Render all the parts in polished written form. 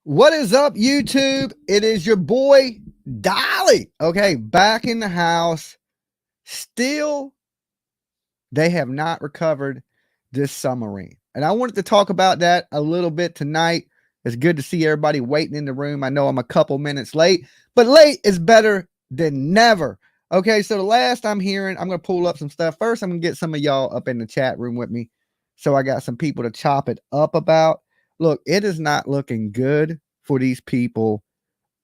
What is up, YouTube? It is your boy Dolly. Okay, back in the house. Still, they have not recovered this submarine. And I wanted to talk about that a little bit tonight. It's good to see everybody waiting in the room. I know I'm a couple minutes late, but late is better than never. Okay, so the last I'm hearing, I'm going to pull up some stuff. First, I'm going to get some of y'all up in the chat room with me. So I got some people to chop it up about. Look, it is not looking good for these people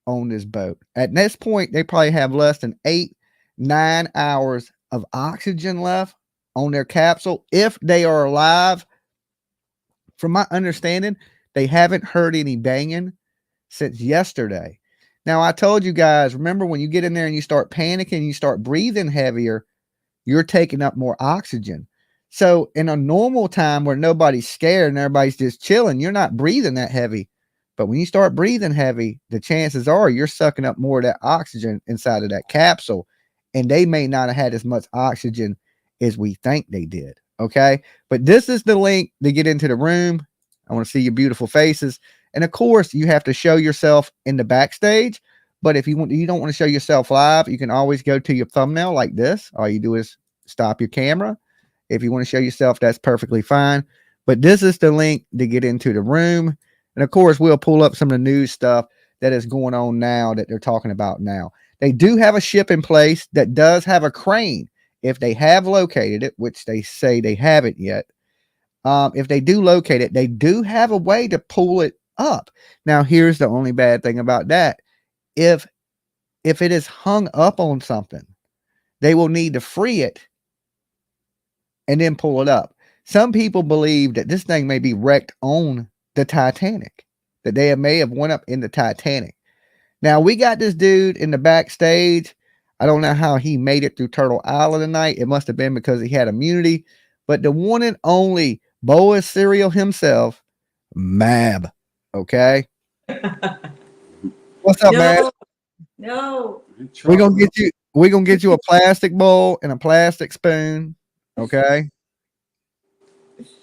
on this boat. At this point, they probably have less than 8-9 hours of oxygen left on their capsule. If they are alive, from my understanding, they haven't heard any banging since yesterday. Now, I told you guys, remember when you get in there and you start panicking, you start breathing heavier, you're taking up more oxygen. So in a normal time where nobody's scared and everybody's just chilling, you're not breathing that heavy. But when you start breathing heavy, the chances are you're sucking up more of that oxygen inside of that capsule. And they may not have had as much oxygen as we think they did. Okay. But this is the link to get into the room. I want to see your beautiful faces. And of course, you have to show yourself in the backstage. But if you don't want to show yourself live, you can always go to your thumbnail like this. All you do is stop your camera. If you want to show yourself, that's perfectly fine. But this is the link to get into the room. And of course, we'll pull up some of the news stuff that is going on now that they're talking about now. They do have a ship in place that does have a crane. If they have located it, which they say they haven't yet, if they do locate it, they do have a way to pull it up. Now, here's the only bad thing about that. If it is hung up on something, they will need to free it and then pull it up. Some people believe that this thing may be wrecked on the Titanic, that they may have went up in the Titanic. Now, we got this dude in the backstage. I don't know how he made it through Turtle Island tonight. It must have been because he had immunity. But the one and only Boa Cereal himself, Mab. Okay? What's up, Mab? No. We're gonna get you a plastic bowl and a plastic spoon. Okay.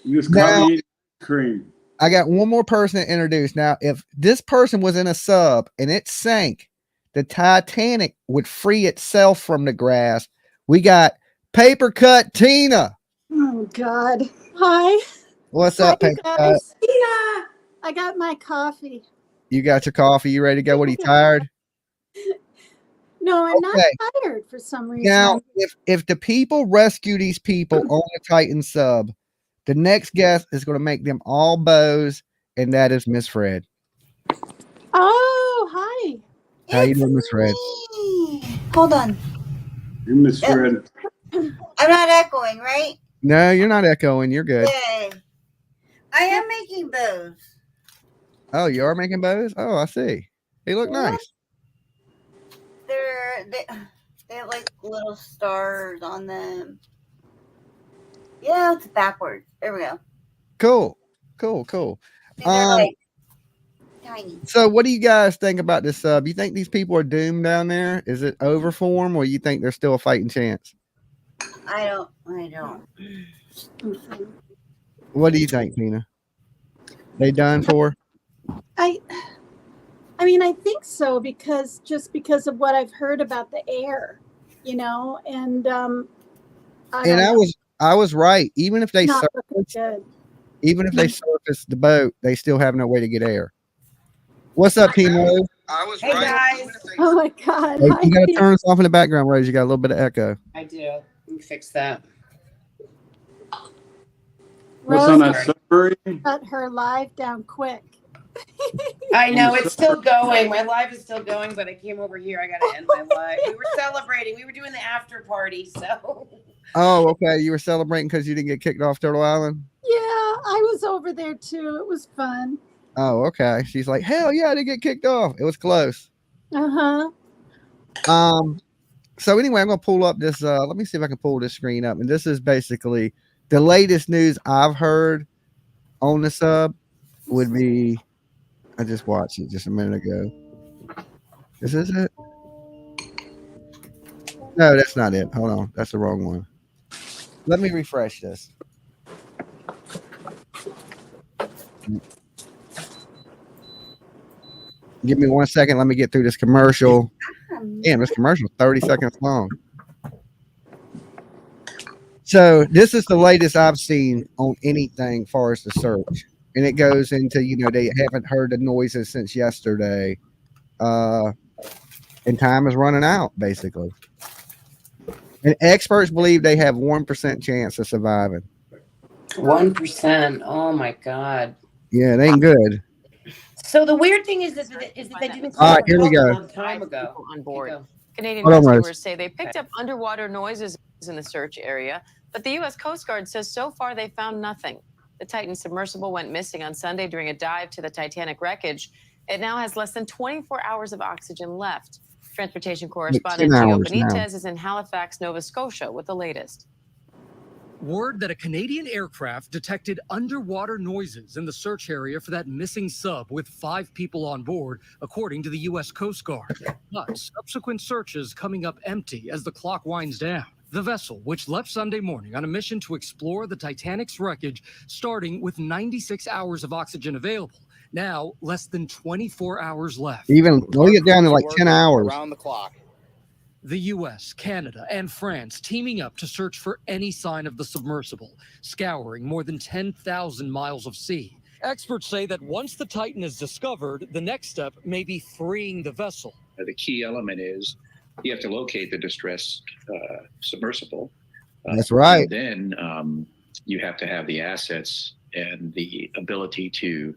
You just can't eat cream. I got one more person to introduce. Now, if this person was in a sub and it sank, the Titanic would free itself from the grass. We got Paper Cut Tina. Oh God. Hi. What's up, Paper Cut? Tina. I got my coffee. You got your coffee? You ready to go? What, are you tired? No, I'm not tired for some reason. Now, if the people rescue these people on the Titan sub, the next guest is going to make them all bows, and that is Miss Fred. Oh, hi. How you doing, Miss Fred? Hold on. You're Miss Fred. I'm not echoing, right? No, you're not echoing. You're good. Good. I am making bows. Oh, you are making bows? Oh, I see. They look nice. They have like little stars on them. Yeah, it's backwards. There we go. Cool. They're like tiny. So what do you guys think about this sub? You think these people are doomed down there? Is it over for them, or you think there's still a fighting chance? I don't. What do you think, Tina? They done for? I mean, I think so because of what I've heard about the air, and I was right. Even if they surface the boat, they still have no way to get air. What's up, Tina? Hey guys. Oh my God. Hey, you gotta turn us off in the background, Rose. You got a little bit of echo. I do. Let me fix that. What's on that submarine? Cut her live down quick. I know it's still going. My live is still going, but I came over here. I gotta end my live. We were celebrating. We were doing the after party, so. Oh, okay. You were celebrating because you didn't get kicked off Turtle Island? Yeah, I was over there too. It was fun. Oh, okay. She's like, hell yeah, I didn't get kicked off. It was close. Uh-huh. So anyway, I'm gonna pull up this. Let me see if I can pull this screen up. And this is basically the latest news I've heard on the sub would be. I just watched it just a minute ago. Is this it? No, that's not it. Hold on. That's the wrong one. Let me refresh this. Give me 1 second. Let me get through this commercial. Damn, this commercial 30 seconds long. So this is the latest I've seen on anything far as the search. And it goes into, they haven't heard the noises since yesterday. And time is running out, basically. And experts believe they have 1% chance of surviving. 1%. Oh my God. Yeah, it ain't good. So the weird thing is that they didn't All right, here we go. a long time ago. On board. Canadian Hold on, Rose. rescuers say they picked up underwater noises in the search area, but the U.S. Coast Guard says so far they found nothing. The Titan submersible went missing on Sunday during a dive to the Titanic wreckage. It now has less than 24 hours of oxygen left. Transportation correspondent 10 Gio hours now. Benitez is in Halifax, Nova Scotia with the latest. Word that a Canadian aircraft detected underwater noises in the search area for that missing sub with 5 people on board, according to the U.S. Coast Guard. But subsequent searches coming up empty as the clock winds down. The vessel, which left Sunday morning on a mission to explore the Titanic's wreckage, starting with 96 hours of oxygen available. Now, less than 24 hours left. Even look it down to like 10 hours. Around the clock. The U.S., Canada, and France teaming up to search for any sign of the submersible, scouring more than 10,000 miles of sea. Experts say that once the Titan is discovered, the next step may be freeing the vessel. The key element is you have to locate the distressed submersible. That's right. And then you have to have the assets and the ability to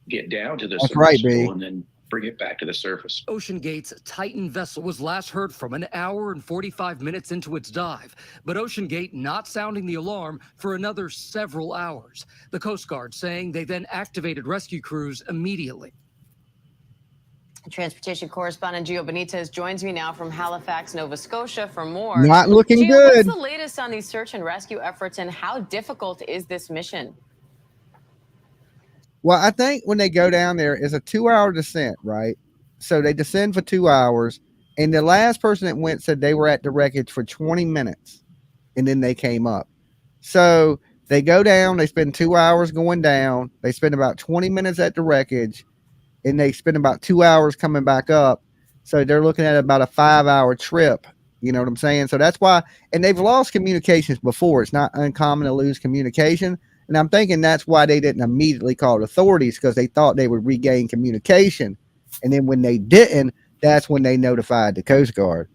get down to the That's right, submersible B. and then bring it back to the surface. OceanGate's Titan vessel was last heard from an hour and 45 minutes into its dive, but OceanGate not sounding the alarm for another several hours. The Coast Guard saying they then activated rescue crews immediately. Transportation correspondent Gio Benitez joins me now from Halifax, Nova Scotia for more. Not looking Gio, good. what's the latest on these search and rescue efforts and how difficult is this mission? Well, I think when they go down there, it's a 2-hour descent, right? So they descend for 2 hours. And the last person that went said they were at the wreckage for 20 minutes. And then they came up. So they go down. They spend 2 hours going down. They spend about 20 minutes at the wreckage. And they spend about 2 hours coming back up. So they're looking at about a 5-hour trip. You know what I'm saying? So that's why. And they've lost communications before. It's not uncommon to lose communication. And I'm thinking that's why they didn't immediately call authorities, because they thought they would regain communication. And then when they didn't, that's when they notified the Coast Guard.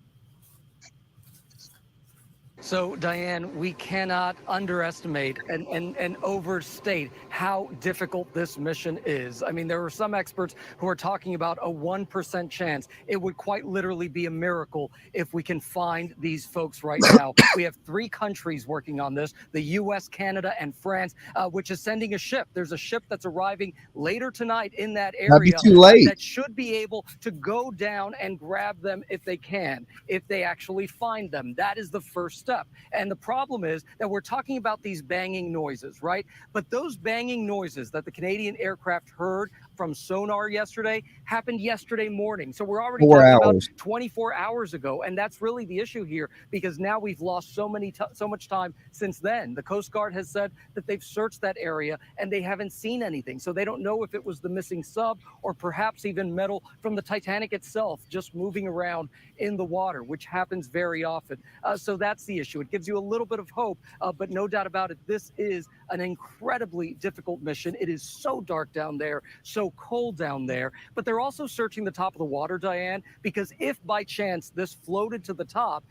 So, Diane, we cannot underestimate and overstate how difficult this mission is. I mean, there are some experts who are talking about a 1% chance. It would quite literally be a miracle if we can find these folks right now. We have 3 countries working on this, the U.S., Canada, and France, which is sending a ship. There's a ship that's arriving later tonight in that area. That'd be too late. That should be able to go down and grab them if they can, if they actually find them. That is the first step. And the problem is that we're talking about these banging noises, right? But those banging noises that the Canadian aircraft heard from sonar yesterday happened yesterday morning. So we're already 4 talking hours. about 24 hours ago. And that's really the issue here, because now we've lost so much time since then. The Coast Guard has said that they've searched that area and they haven't seen anything. So they don't know if it was the missing sub or perhaps even metal from the Titanic itself just moving around in the water, which happens very often. So that's the issue. It gives you a little bit of hope, but no doubt about it, this is an incredibly difficult mission. It is so dark down there, so cold down there, but they're also searching the top of the water, Diane, because if by chance this floated to the top,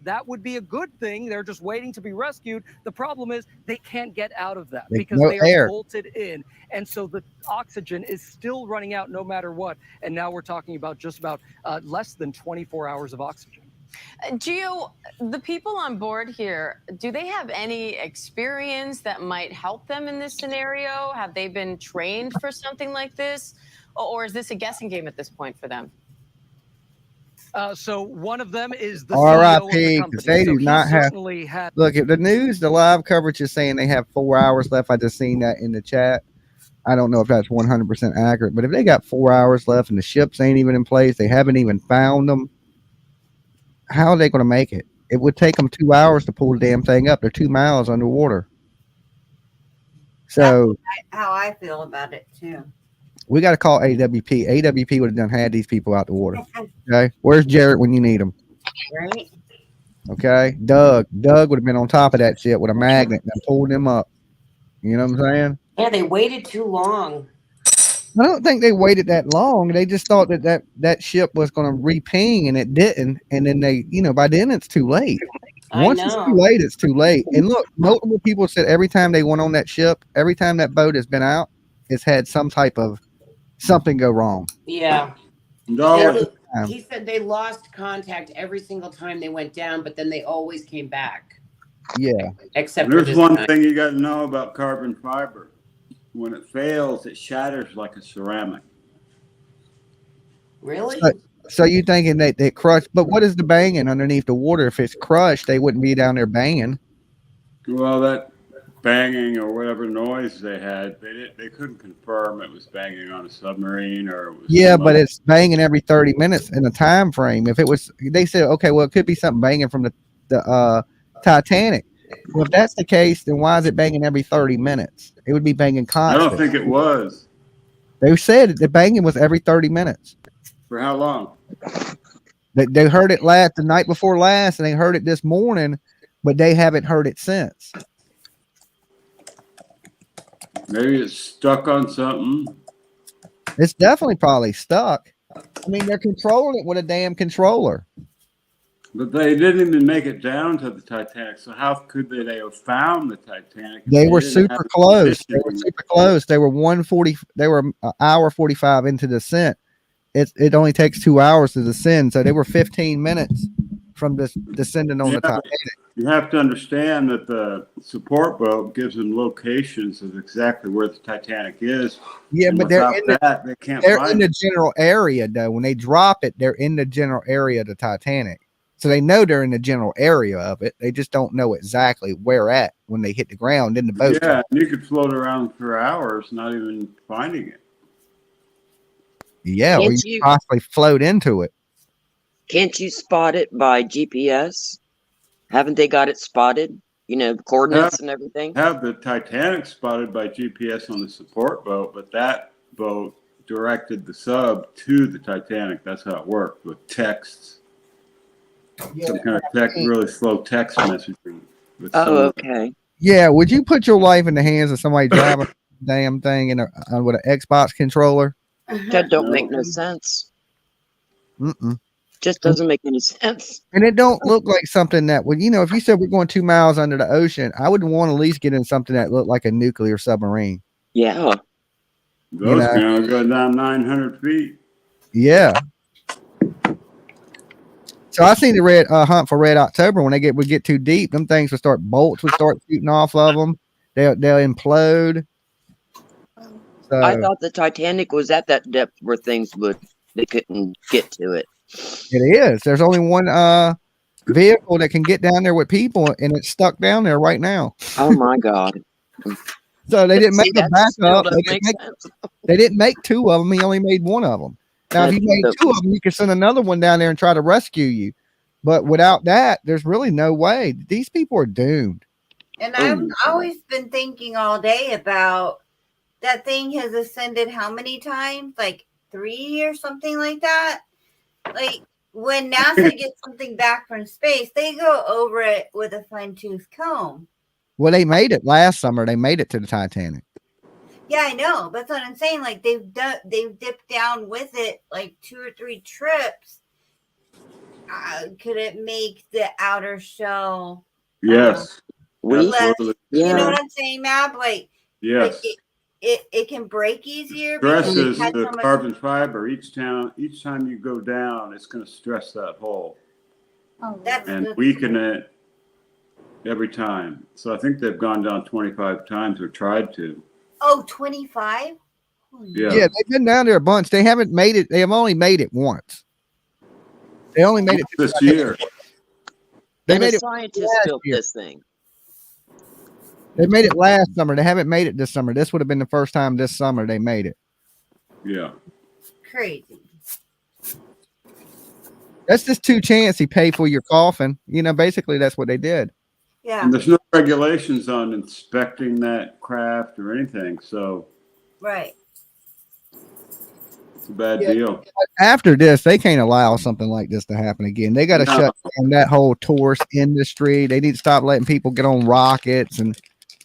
that would be a good thing. They're just waiting to be rescued. The problem is they can't get out of that because no they are air. bolted in. And so the oxygen is still running out no matter what. And now we're talking about just about less than 24 hours of oxygen. Gio, the people on board here, do they have any experience that might help them in this scenario? Have they been trained for something like this? Or is this a guessing game at this point for them? So one of them is the CEO of the R.I.P. company. They So do he not have. certainly had. Look, if the news, the live coverage is saying they have 4 hours left. I just seen that in the chat. I don't know if that's 100% accurate, but if they got 4 hours left and the ships ain't even in place, they haven't even found them, how are they going to make it? It would take them 2 hours to pull the damn thing up. They're 2 miles underwater. So How I feel about it too. We got to call AWP. AWP would have done had these people out the water. Okay, where's Jarrett when you need him? Right? Okay, Doug would have been on top of that shit with a magnet and pulled him up. You know what I'm saying? Yeah, they waited too long. I don't think they waited that long. They just thought that ship was going to re-ping, and it didn't. And then they, by then it's too late. Once it's too late, it's too late. And look, multiple people said every time they went on that ship, every time that boat has been out, it's had some type of something go wrong. Yeah. No, He said they lost contact every single time they went down, but then they always came back. Yeah. Except for there's this one time. thing you got to know about carbon fiber. When it fails, it shatters like a ceramic. Really? So you thinking that they crushed? But what is the banging underneath the water? If it's crushed, they wouldn't be down there banging. Well, that banging or whatever noise they had, they couldn't confirm it was banging on a submarine or it was. Yeah, but it's banging every 30 minutes in a time frame. If it was, they said, okay, well, it could be something banging from the Titanic. Well, if that's the case, then why is it banging every 30 minutes? It would be banging I constantly. don't think it was. They said the banging was every 30 minutes. For how long? They heard it the night before last, and they heard it this morning, but they haven't heard it since. Maybe it's stuck on something. It's definitely probably stuck. I mean, they're controlling it with a damn controller. But they didn't even make it down to the Titanic. So how could they have found the Titanic? They were didn't super have close. They were conditioning? super close. They were 140. They were an hour 45 into descent. It only takes 2 hours to descend, so they were 15 minutes from descending on the Titanic. You have to understand that the support boat gives them locations of exactly where the Titanic is. Yeah, And but they're without they can't they're find in the it. general area though. When they drop it, they're in the general area of the Titanic. So they know they're in the general area of it. They just don't know exactly where at when they hit the ground in the boat. Yeah, and you could float around for hours not even finding it. Yeah, or Can't you you- possibly float into it. Can't you spot it by GPS? Haven't they got it spotted? Coordinates and everything? Have the Titanic spotted by GPS on the support boat, but that boat directed the sub to the Titanic. That's how it worked with texts. Some kind of really slow text messaging. With Oh, some- okay. Yeah, would you put your life in the hands of somebody driving a damn thing with an Xbox controller? That don't make no sense. Mm-mm. Just doesn't make any sense. And it don't look like something that would, if you said we're going 2 miles under the ocean, I would want to at least get in something that looked like a nuclear submarine. Yeah. Those can go down 900 feet. Yeah. So I seen the red hunt for Red October. When they would get too deep, them things bolts would start shooting off of them. They'll implode. So, I thought the Titanic was at that depth where they couldn't get to it. it is. There's only one vehicle that can get down there with people, and it's stuck down there right now. Oh my God. So they didn't make See, a that still backup. doesn't make sense. They didn't make 2 of them. He only made 1 of them. Now, if you made 2 of them, you could send another one down there and try to rescue you. But without that, there's really no way. These people are doomed. And I've always been thinking all day about that thing has ascended how many times? Like 3 or something like that? Like when NASA gets something back from space, they go over it with a fine-tooth comb. Well, they made it last summer. They made it to the Titanic. Yeah, I know. That's what I'm saying. Like they've dipped down with it like 2 or 3 trips. Could it make the outer shell? Yes. Absolutely. Yeah. You know what I'm saying, Mab? Like, Yes. like it can break easier. Stresses because it the had so much- carbon fiber. Each time you go down, it's going to stress that hole That's and good. weaken it every time. So I think they've gone down 25 times or tried to. Oh, 25? Yeah. Yeah, they've been down there a bunch. They haven't made it. They have only made it once. They only made it This year. They And made a it scientist last built year. this thing. They made it last summer. They haven't made it this summer. This would have been the first time this summer they made it. Yeah. Crazy. That's just 2 chances pay for your coffin. Basically that's what they did. Yeah. And there's no regulations on inspecting that craft or anything. So Right. It's a bad Yeah. deal. After this, they can't allow something like this to happen again. They got to No. shut down that whole tourist industry. They need to stop letting people get on rockets and,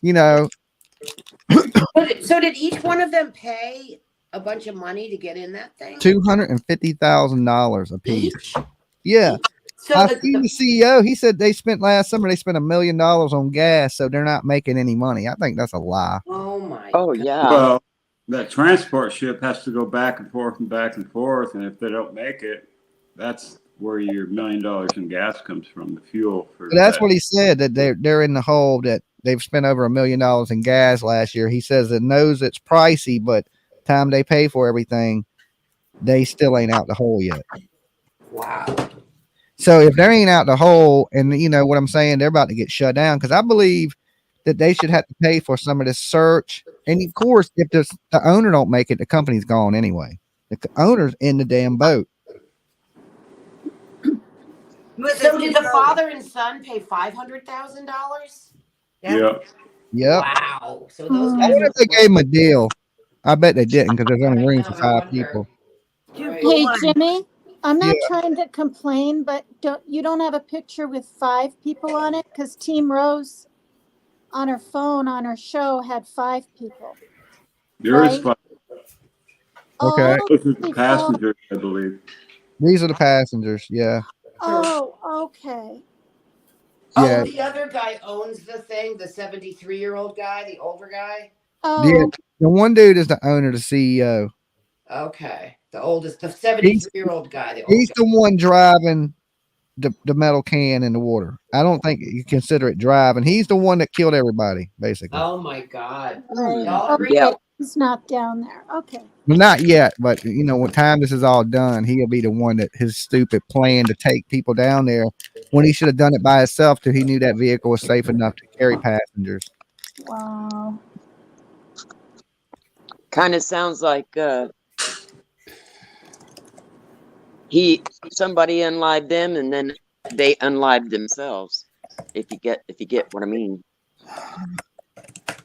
you know, So did each one of them pay a bunch of money to get in that thing? $250,000 a piece. Each? Yeah. So I seen the CEO. He said they spent last summer. They spent $1 million on gas, so they're not making any money. I think that's a lie. oh my. Oh God. yeah. Well, that transport ship has to go back and forth and back and forth, and if they don't make it, that's where your $1 million in gas comes from, the fuel for But that's that. what he said, that they're in the hole, that they've spent over $1 million in gas last year. He says it knows it's pricey, but time they pay for everything, they still ain't out the hole yet. Wow. So if they ain't out the hole, and you know what I'm saying, they're about to get shut down, because I believe that they should have to pay for some of this search. And of course, if the owner don't make it, the company's gone anyway. The owner's in the damn boat. So did the father and son pay $500,000? Yeah. Yep. Wow. So those I guys. wonder if they gave him a deal. I bet they didn't, because there's only room for I 5 wonder. people. Right. Hey, Jimmy, I'm not Yeah. trying to complain, but you don't have a picture with 5 people on it? Because Team Rose on her phone on her show had 5 people. There is Right. five. Oh, Okay. I don't Those are the see passengers, I believe. These are the passengers. Yeah. Oh, okay. Yeah. Oh, the other guy owns the thing, the 73-year-old guy, the older guy. Oh, Yeah. The one dude is the owner, the CEO. Okay. The oldest, the 73-year-old guy, the old He's guy. the one driving the metal can in the water. I don't think you consider it driving. He's the one that killed everybody, basically. Oh my God. right. Y'all agree? Yeah. Okay, he's not down there. Okay. Well, not yet, but you know, when time this is all done, he'll be the one that his stupid plan to take people down there when he should have done it by himself till he knew that vehicle was safe enough to carry passengers. Wow. Kind of sounds like somebody unlived them and then they unlived themselves. If you get what I mean.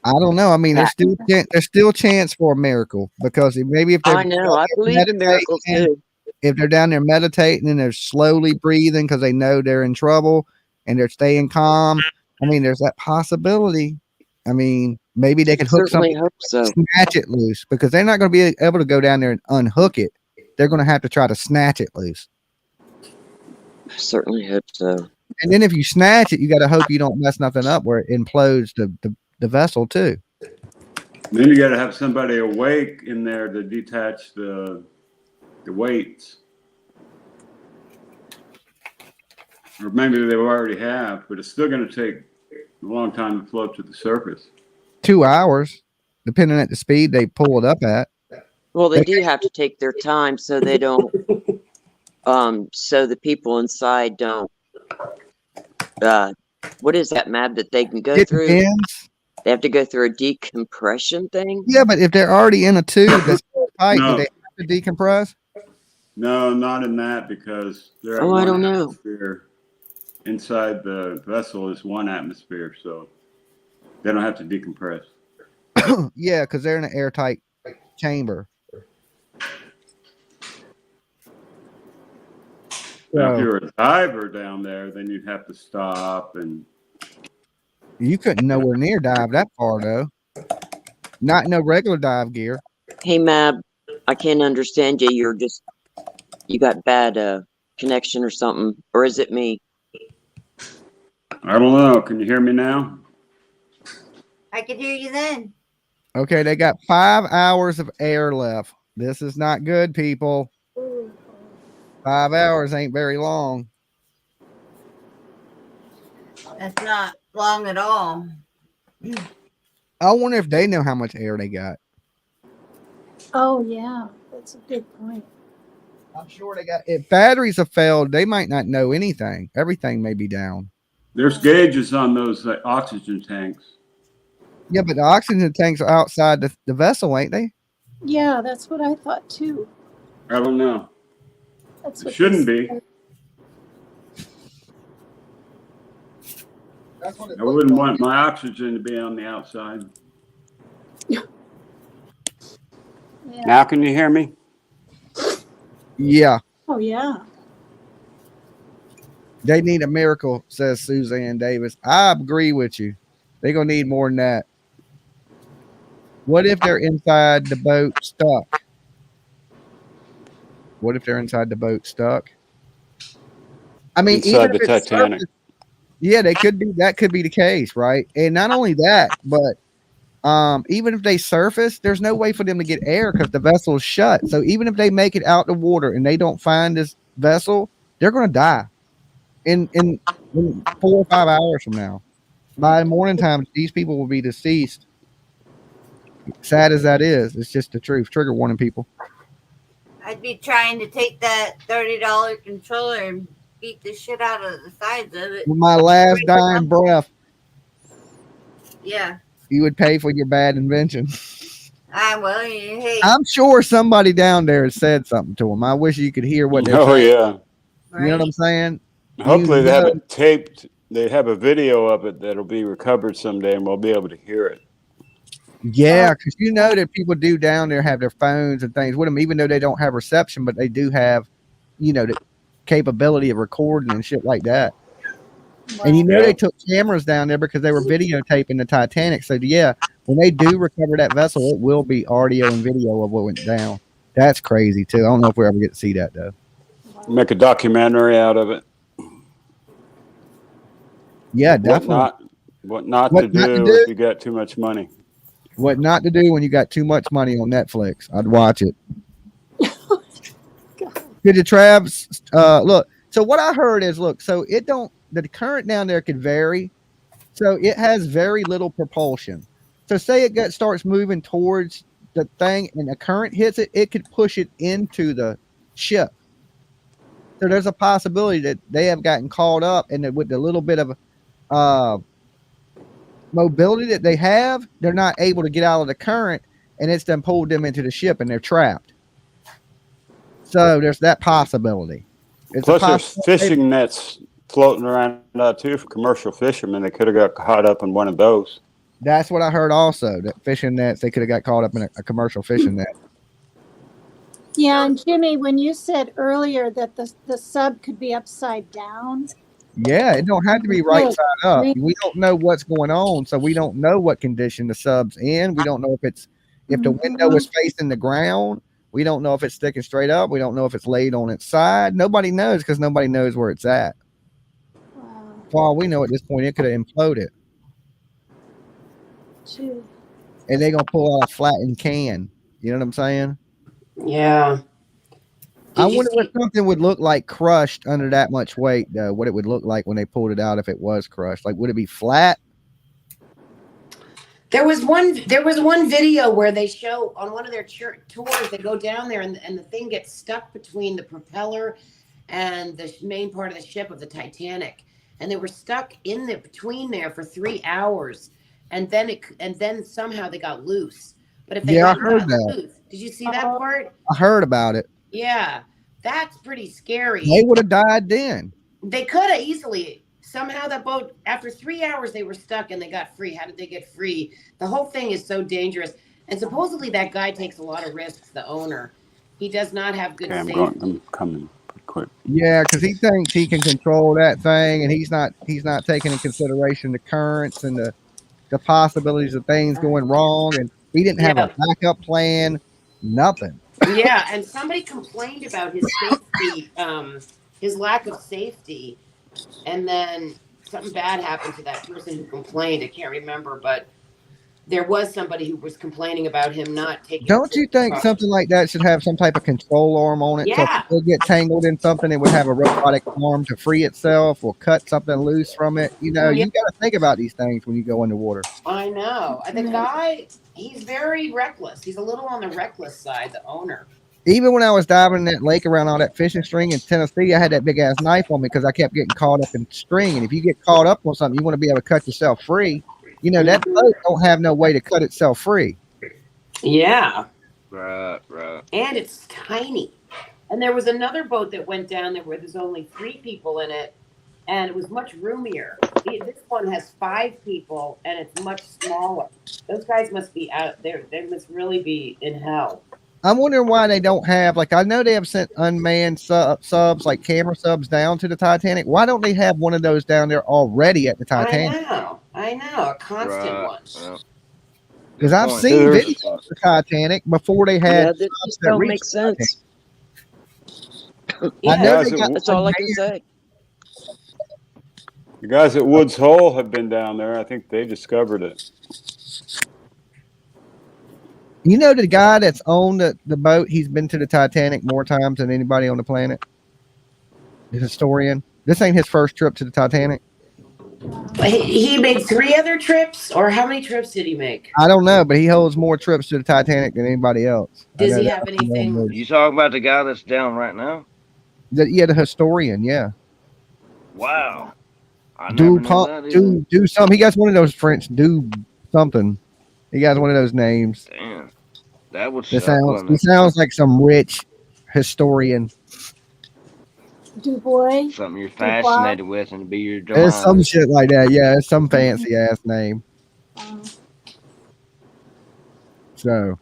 I don't know. I mean, there's still chance for a miracle, because maybe if they're I know. I believe in miracles too. if they're down there meditating and they're slowly breathing because they know they're in trouble and they're staying calm. I mean, there's that possibility. I mean, maybe they could hook Certainly something, hope so. snatch it loose, because they're not going to be able to go down there and unhook it. They're going to have to try to snatch it loose. Certainly hope so. And then if you snatch it, you got to hope you don't mess nothing up where it implodes the vessel too. Then you got to have somebody awake in there to detach the weights. Or maybe they already have, but it's still going to take a long time to float to the surface. 2 hours, depending on the speed they pull it up at. Well, they do have to take their time so they don't so the people inside don't what is that, Mab, that they can go It through? depends. They have to go through a decompression thing? Yeah, but if they're already in a tube that's so tight, No. do they have to decompress? No, not in that, because they're at Oh, I don't one know. atmosphere. Inside the vessel is 1 atmosphere, so they don't have to decompress. Yeah, because they're in an airtight chamber. Now, if So, you were a diver down there, then you'd have to stop and you couldn't nowhere near dive that far though. Not in no regular dive gear. Hey, Mab, I can't understand you. You got bad connection or something, or is it me? I don't know. Can you hear me now? I could hear you then. Okay, they got 5 hours of air left. This is not good, people. 5 hours ain't very long. That's not long at all. I wonder if they know how much air they got. Oh, yeah. That's a good point. I'm sure they got. If batteries have failed, they might not know anything. Everything may be down. There's gauges on those oxygen tanks. Yeah, but the oxygen tanks are outside the vessel, ain't they? Yeah, that's what I thought too. I don't know. That's It what shouldn't they be. said. That's what it I looks wouldn't like. want my oxygen to be on the outside. Yeah. Now can you hear me? Yeah, Oh, yeah. they need a miracle, says Suzanne Davis. I agree with you. They're gonna need more than that. What if they're inside the boat stuck? What if they're inside the boat stuck? I mean, even Inside if the it's Titanic. surface, yeah, they could be. That could be the case, right? And not only that, but even if they surface, there's no way for them to get air because the vessel is shut. So even if they make it out the water and they don't find this vessel, they're going to die in 4 or 5 hours from now. By morning time, these people will be deceased. Sad as that is, it's just the truth. Trigger warning, people. I'd be trying to take that $30 controller and beat the shit out of the sides of it. With my last dying breath, Yeah. you would pay for your bad invention. Well, hey. I'm sure somebody down there has said something to them. I wish you could hear what they're Oh saying. yeah. You know what I'm saying? Hopefully they have know- it taped. They have a video of it that'll be recovered someday, and we'll be able to hear it. Yeah, because you know that people do down there have their phones and things with them, even though they don't have reception, but they do have, the capability of recording and shit like that. And you know they took cameras down there because they were videotaping the Titanic. So yeah, when they do recover that vessel, it will be audio and video of what went down. That's crazy too. I don't know if we ever get to see that though. Make a documentary out of it. Yeah, definitely. What not to do if you got too much money. What not to do when you got too much money on Netflix. I'd watch it. Did the Travs look? So what I heard is, look, so the current down there could vary. So it has very little propulsion. So say it starts moving towards the thing and the current hits it, it could push it into the ship. So there's a possibility that they have gotten caught up, and with the little bit of mobility that they have, they're not able to get out of the current, and it's then pulled them into the ship and they're trapped. So there's that possibility. Plus, there's fishing nets floating around too for commercial fishermen. They could have got caught up in one of those. That's what I heard also, that fishing nets, they could have got caught up in a commercial fishing net. Yeah, and Jimmy, when you said earlier that the sub could be upside down. Yeah, it don't have to be right side up. We don't know what's going on, so we don't know what condition the sub's in. We don't know if the window is facing the ground. We don't know if it's sticking straight up. We don't know if it's laid on its side. Nobody knows because nobody knows where it's at. For all we know at this point, it could have imploded. True. And they're going to pull out a flattened can. You know what I'm saying? Yeah. I wonder what something would look like crushed under that much weight, though. What it would look like when they pulled it out if it was crushed. Like, would it be flat? There was one video where they show on one of their tours, they go down there and the thing gets stuck between the propeller and the main part of the ship of the Titanic. And they were stuck in between there for 3 hours. And then somehow they got loose. But if they I heard that. loose, did you see that part? I heard about it. Yeah, that's pretty scary. They would have died then. They could have easily. Somehow that boat, after 3 hours, they were stuck and they got free. How did they get free? The whole thing is so dangerous. And supposedly that guy takes a lot of risks, the owner. He does not have good safety. I'm coming pretty quick. Yeah, because he thinks he can control that thing, and he's not taking into consideration the currents and the possibilities of things going wrong. And he didn't have a backup plan, nothing. Yeah, and somebody complained about his safety, his lack of safety. And then something bad happened to that person who complained. I can't remember, but there was somebody who was complaining about him not taking. Don't you think something like that should have some type of control arm on it? Yeah. So if it get tangled in something, it would have a robotic arm to free itself or cut something loose from it. You know, you got to think about these things when you go underwater. I know. The guy, he's very reckless. He's a little on the reckless side, the owner. Even when I was diving in that lake around all that fishing string in Tennessee, I had that big ass knife on me because I kept getting caught up in string. And if you get caught up on something, you want to be able to cut yourself free. You know, that boat don't have no way to cut itself free. Yeah. Right. And it's tiny. And there was another boat that went down there where there's only 3 people in it. And it was much roomier. This one has 5 people and it's much smaller. Those guys must be out there. They must really be in hell. I'm wondering why they don't have, like, I know they have sent unmanned subs, like camera subs, down to the Titanic. Why don't they have one of those down there already at the Titanic? I know, a constant one. Well, Because good I've point. seen There's- videos of the Titanic before they had Yeah, that subs just that don't reached make the Titanic. sense. I know Guys they at got That's all I can say. The guys at Woods Hole have been down there. I think they discovered it. You know the guy that's on the boat, he's been to the Titanic more times than anybody on the planet? The historian. This ain't his first trip to the Titanic. He made 3 other trips, or how many trips did he make? I don't know, but he holds more trips to the Titanic than anybody else. I Does know he that have from one anything? movie. You talking about the guy that's down right now? Yeah, the historian, yeah. Wow. I Do never knew that either. do something. He got one of those French do something. He got one of those names. Damn. That would It suck, sounds wouldn't he it? sounds like some rich historian. Dubois. Something you're fascinated with and to be your It's some mind. shit like that. Yeah, it's some fancy ass name. So,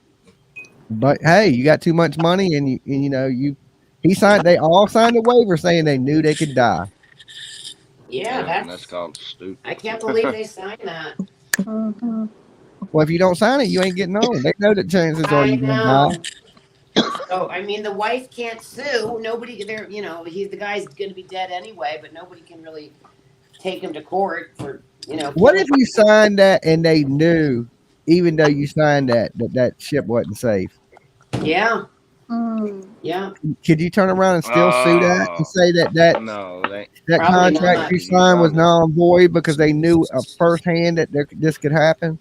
but hey, you got too much money, and they all signed a waiver saying they knew they could die. Yeah, That's that's. called stupid. I can't believe they signed that. Mhm. Well, if you don't sign it, you ain't getting on. They know that chances are I you're gonna know. die. So I mean, the wife can't sue. Nobody there. He's the guy's going to be dead anyway, but nobody can really take him to court for What if you signed that and they knew, even though you signed that ship wasn't safe? Yeah, Mm. yeah. Could you turn around and still sue that and say that No, they. Probably contract not. you signed was null and void because they knew firsthand that this could happen?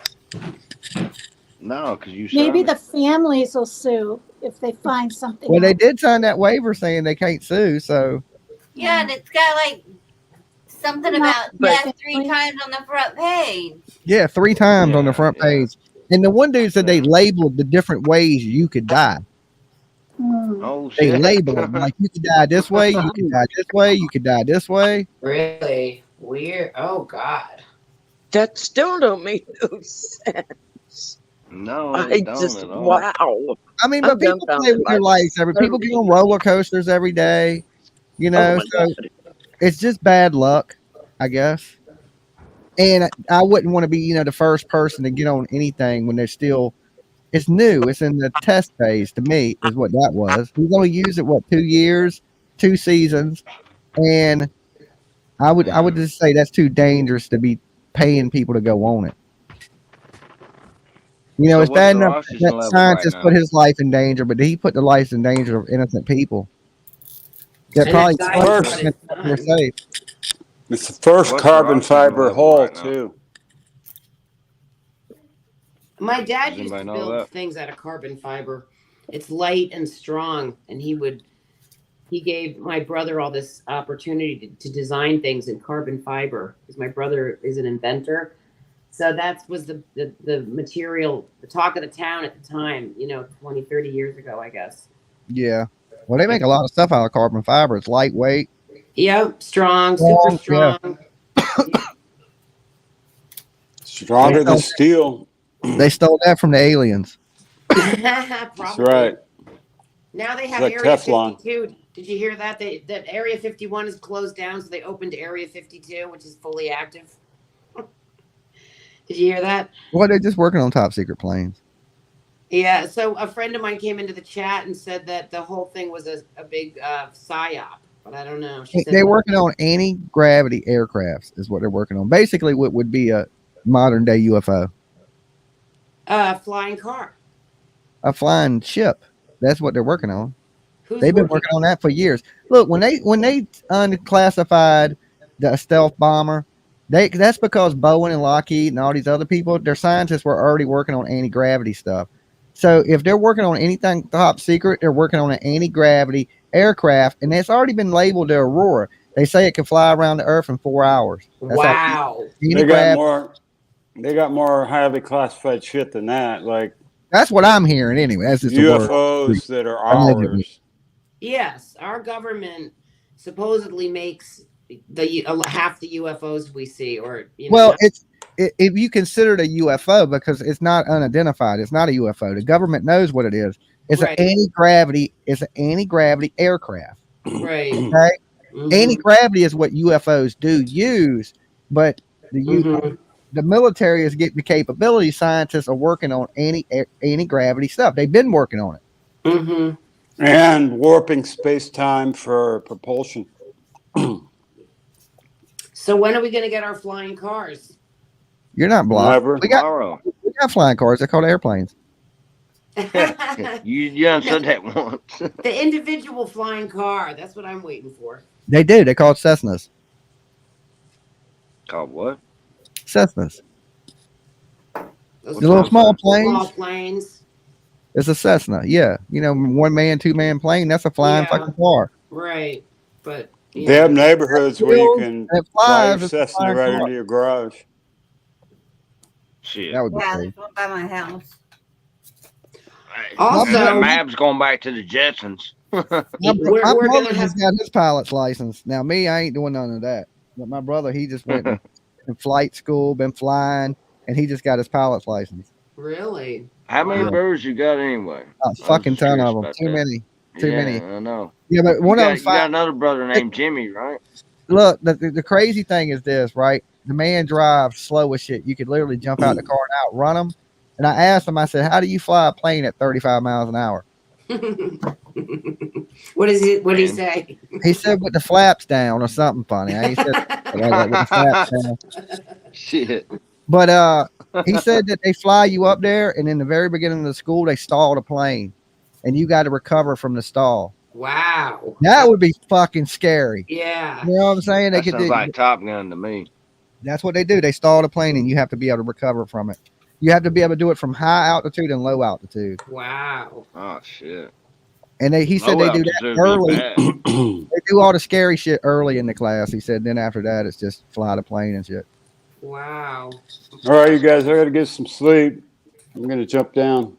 No, because you Maybe signed the it. families will sue if they find something. Well, they out. did sign that waiver saying they can't sue. So Yeah, and it's got like something about But- 3 times on the front page. yeah, 3 times on the Yeah, front yeah. page. And the one dude said they labeled the different ways you could die. Mm. Oh They shit. label them like you could die this way, you could die this way, you could die this way. Really weird. Oh God. That still don't make no sense. No, I they don't just at all. wow. I mean, I'm but people play dumbfounded with by their lives this. every people get on roller coasters every day, Oh so my God. it's just bad luck, I guess. And I wouldn't want to be, the first person to get on anything when it's new. It's in the test phase to me, is what that was. We've only used it 2 years, 2 seasons, and I would just say that's too dangerous to be paying people to go on it. So It's what's bad the enough oxygen that level scientists right put now? his life in danger, but he put the life in danger of innocent people. That And probably that guy First- got his were son. safe. It's the first What's carbon their oxygen fiber level hull right now? too. My dad Does used to anybody know build that? things out of carbon fiber. It's light and strong, and he gave my brother all this opportunity to design things in carbon fiber because my brother is an inventor. So that was the material, the talk of the town at the time, 20, 30 years ago, I guess. Yeah. Well, they make a lot of stuff out of carbon fiber. It's lightweight. Yep, strong, super Yeah. strong. Stronger than steel. They stole that from the aliens. That's Probably. right. Now they have like Area Teflon. 52. Did you hear that? That Area 51 is closed down, so they opened Area 52, which is fully active. Did you hear that? Well, they're just working on top secret planes. Yeah, so a friend of mine came into the chat and said that the whole thing was a big psyop, but I don't know. She said They're working on anti-gravity aircrafts is what they're working on. Basically, what would be a modern day UFO, flying car. a flying ship. That's what they're working on. Who's They've been working on that for years. Look, when they unclassified the stealth bomber, that's because Boeing and Lockheed and all these other people, their scientists were already working on anti-gravity stuff. So if they're working on anything top secret, they're working on an anti-gravity aircraft, and it's already been labeled the Aurora. They say it can fly around the Earth in 4 hours. That's how Wow. They got more highly classified shit than that. Like That's what I'm hearing anyway. That's just a word. UFOs that are Allegedly. ours. Yes, our government supposedly makes the half the UFOs we see, or Well, if you consider it a UFO, because it's not unidentified, it's not a UFO. The government knows what it is. It's Right. an anti-gravity. It's an anti-gravity aircraft. Right. Okay. Mhm. Anti-gravity is what UFOs do use, but Mhm. the military is getting the capability. Scientists are working on anti-gravity stuff. They've been working on it. Mhm. And warping space-time for propulsion. So when are we going to get our flying cars? You're not blocked. Never. We got Tomorrow. flying cars. They're called airplanes. You done said that once. The individual flying car. That's what I'm waiting for. They do. They're called Cessnas. Called what? Cessnas. Those The little small planes. Small planes. It's a Cessna. Yeah. You know, 1-man, 2-man plane. That's a flying Yeah. fucking car. Right. But yeah. They have neighborhoods where you can It fly your flies. It's a Cessna flying right car. into your garage. Shit. That would be Yeah, crazy. there's one by my house. Hey, Also- that map's going back to the Jetsons. My We're brother gonna just got his pilot's license. Now, me, I ain't doing none of that. But my brother, he just went in flight school, been flying, and he just got his pilot's license. Really? How many Wow. birds you got anyway? A fucking just ton curious of them. about Too that. many. Too Yeah, many. I know. Yeah, but one you of got, them. you got another brother named Jimmy, right? Look, the crazy thing is this, right? The man drives slow as shit. You could literally jump out the car and outrun him. And I asked him, I said, how do you fly a plane at 35 miles an hour? What is it? What did he say? He said with the flaps down or something funny. I ain't said like that with the flaps down. Shit. But he said that they fly you up there, and in the very beginning of the school, they stall the plane, and you got to recover from the stall. Wow. That would be fucking scary. Yeah. You know what I'm saying? They That could sounds do, like Top Gun to me. that's what they do. They stall the plane, and you have to be able to recover from it. You have to be able to do it from high altitude and low altitude. Wow. Oh shit. And he said Low they do that altitude be early. bad. They do all the scary shit early in the class. He said then after that, it's just fly the plane and shit. Wow. All right, you guys, I got to get some sleep. I'm going to jump down.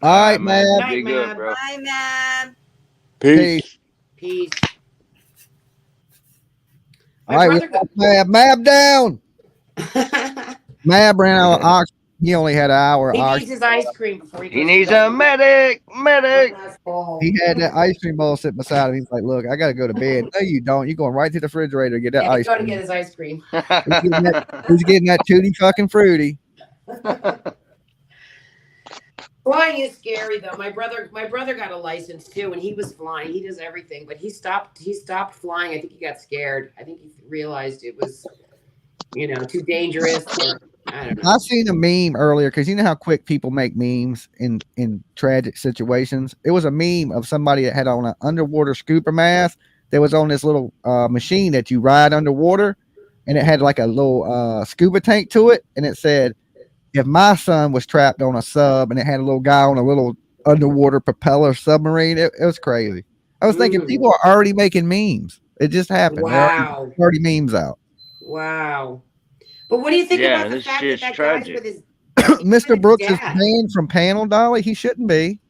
All right, man. Night, Be good, man. bro. Bye, man. Peace. Peace. All right, we got Mab down. Mab ran out of oxygen. He only had an hour of He needs oxygen. his ice cream before he goes He to needs bed. a medic. Medic. He had that ice cream bowl sitting beside him. He's like, look, I got to go to bed. No, you don't. You're going right to the refrigerator to get that Yeah, he's ice going to cream. get his ice cream. He's getting that tutti fucking fruity. Flying is scary though. My brother got a license too, and he was flying. He does everything, but he stopped flying. I think he got scared. I think he realized it was, too dangerous. Or, I don't know. I seen a meme earlier because you know how quick people make memes in tragic situations. It was a meme of somebody that had on an underwater scuba mask that was on this little machine that you ride underwater, and it had like a little scuba tank to it, and it said, if my son was trapped on a sub and it had a little guy on a little underwater propeller submarine, it was crazy. I was thinking people are already making memes. It just happened. Wow. There are already memes out. Wow. But what do you think about the this fact that shit's that tragic. guy's with his Mr. Brooks is dad? banned from panel, Dolly. He shouldn't be.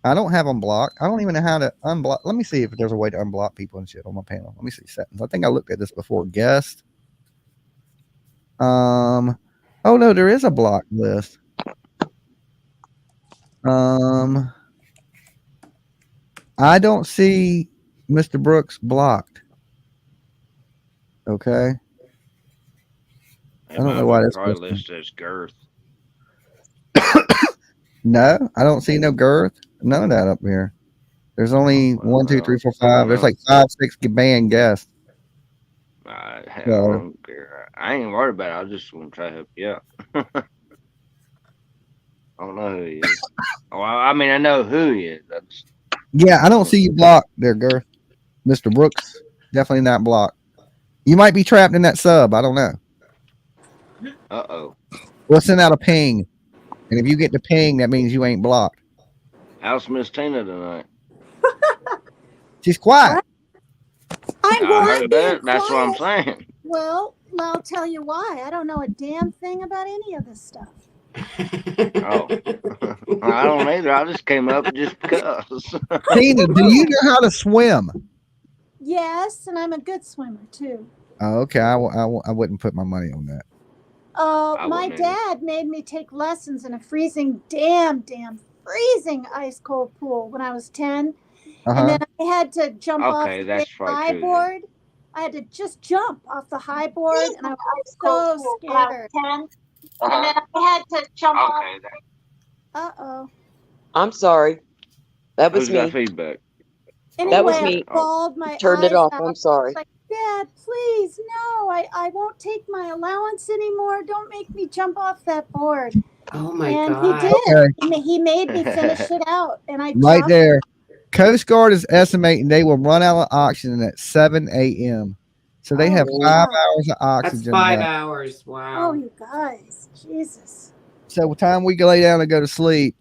I don't have him blocked. I don't even know how to unblock. Let me see if there's a way to unblock people and shit on my panel. Let me see settings. I think I looked at this before. Guest. Oh no, there is a block list. I don't see Mr. Brooks blocked. Okay. I don't know why that's probably listed as girth. No, I don't see no girth. None of that up here. There's only 1, 2, 3, 4, 5. There's like 5, 6 banned guests. I So- don't care. I ain't worried about it. I just want to try to help you out. I don't know who he is. Well, I mean, I know who he is. That's Yeah, I don't see you blocked there, girth. Mr. Brooks, definitely not blocked. You might be trapped in that sub. I don't know. uh-oh. We'll send out a ping. And if you get the ping, that means you ain't blocked. How's Miss Tina tonight? She's quiet. I'm I going heard that. That's what I'm quiet. saying. Well, I'll tell you why. I don't know a damn thing about any of this stuff. Oh. I don't either. I just came up just because. Tina, do you know how to swim? Yes, and I'm a good swimmer too. Oh, okay. I wouldn't put my money on that. Oh, I my wouldn't either. dad made me take lessons in a freezing, damn freezing ice cold pool when I was 10. And then I had to jump off Okay, the that's big probably high true. Then. board. I had to just jump off the high board, and I was so scared. And then I had to jump off. Okay, Uh-oh. I'm sorry. That was who's got me. feedback? Anyway, That was I me. bawled my Turned it eyes off. out. I'm sorry. Like, Dad, please, no, I won't take my allowance anymore. Don't make me jump off that board. Oh my And God. he did. Okay. He made me finish it out. And I Right jumped. there. Coast Guard is estimating they will run out of oxygen at 7 a.m. So they have Oh, 5 wow. hours of That's oxygen 5 left. hours. Oh, Wow. you guys. Jesus. So time we lay down and go to sleep,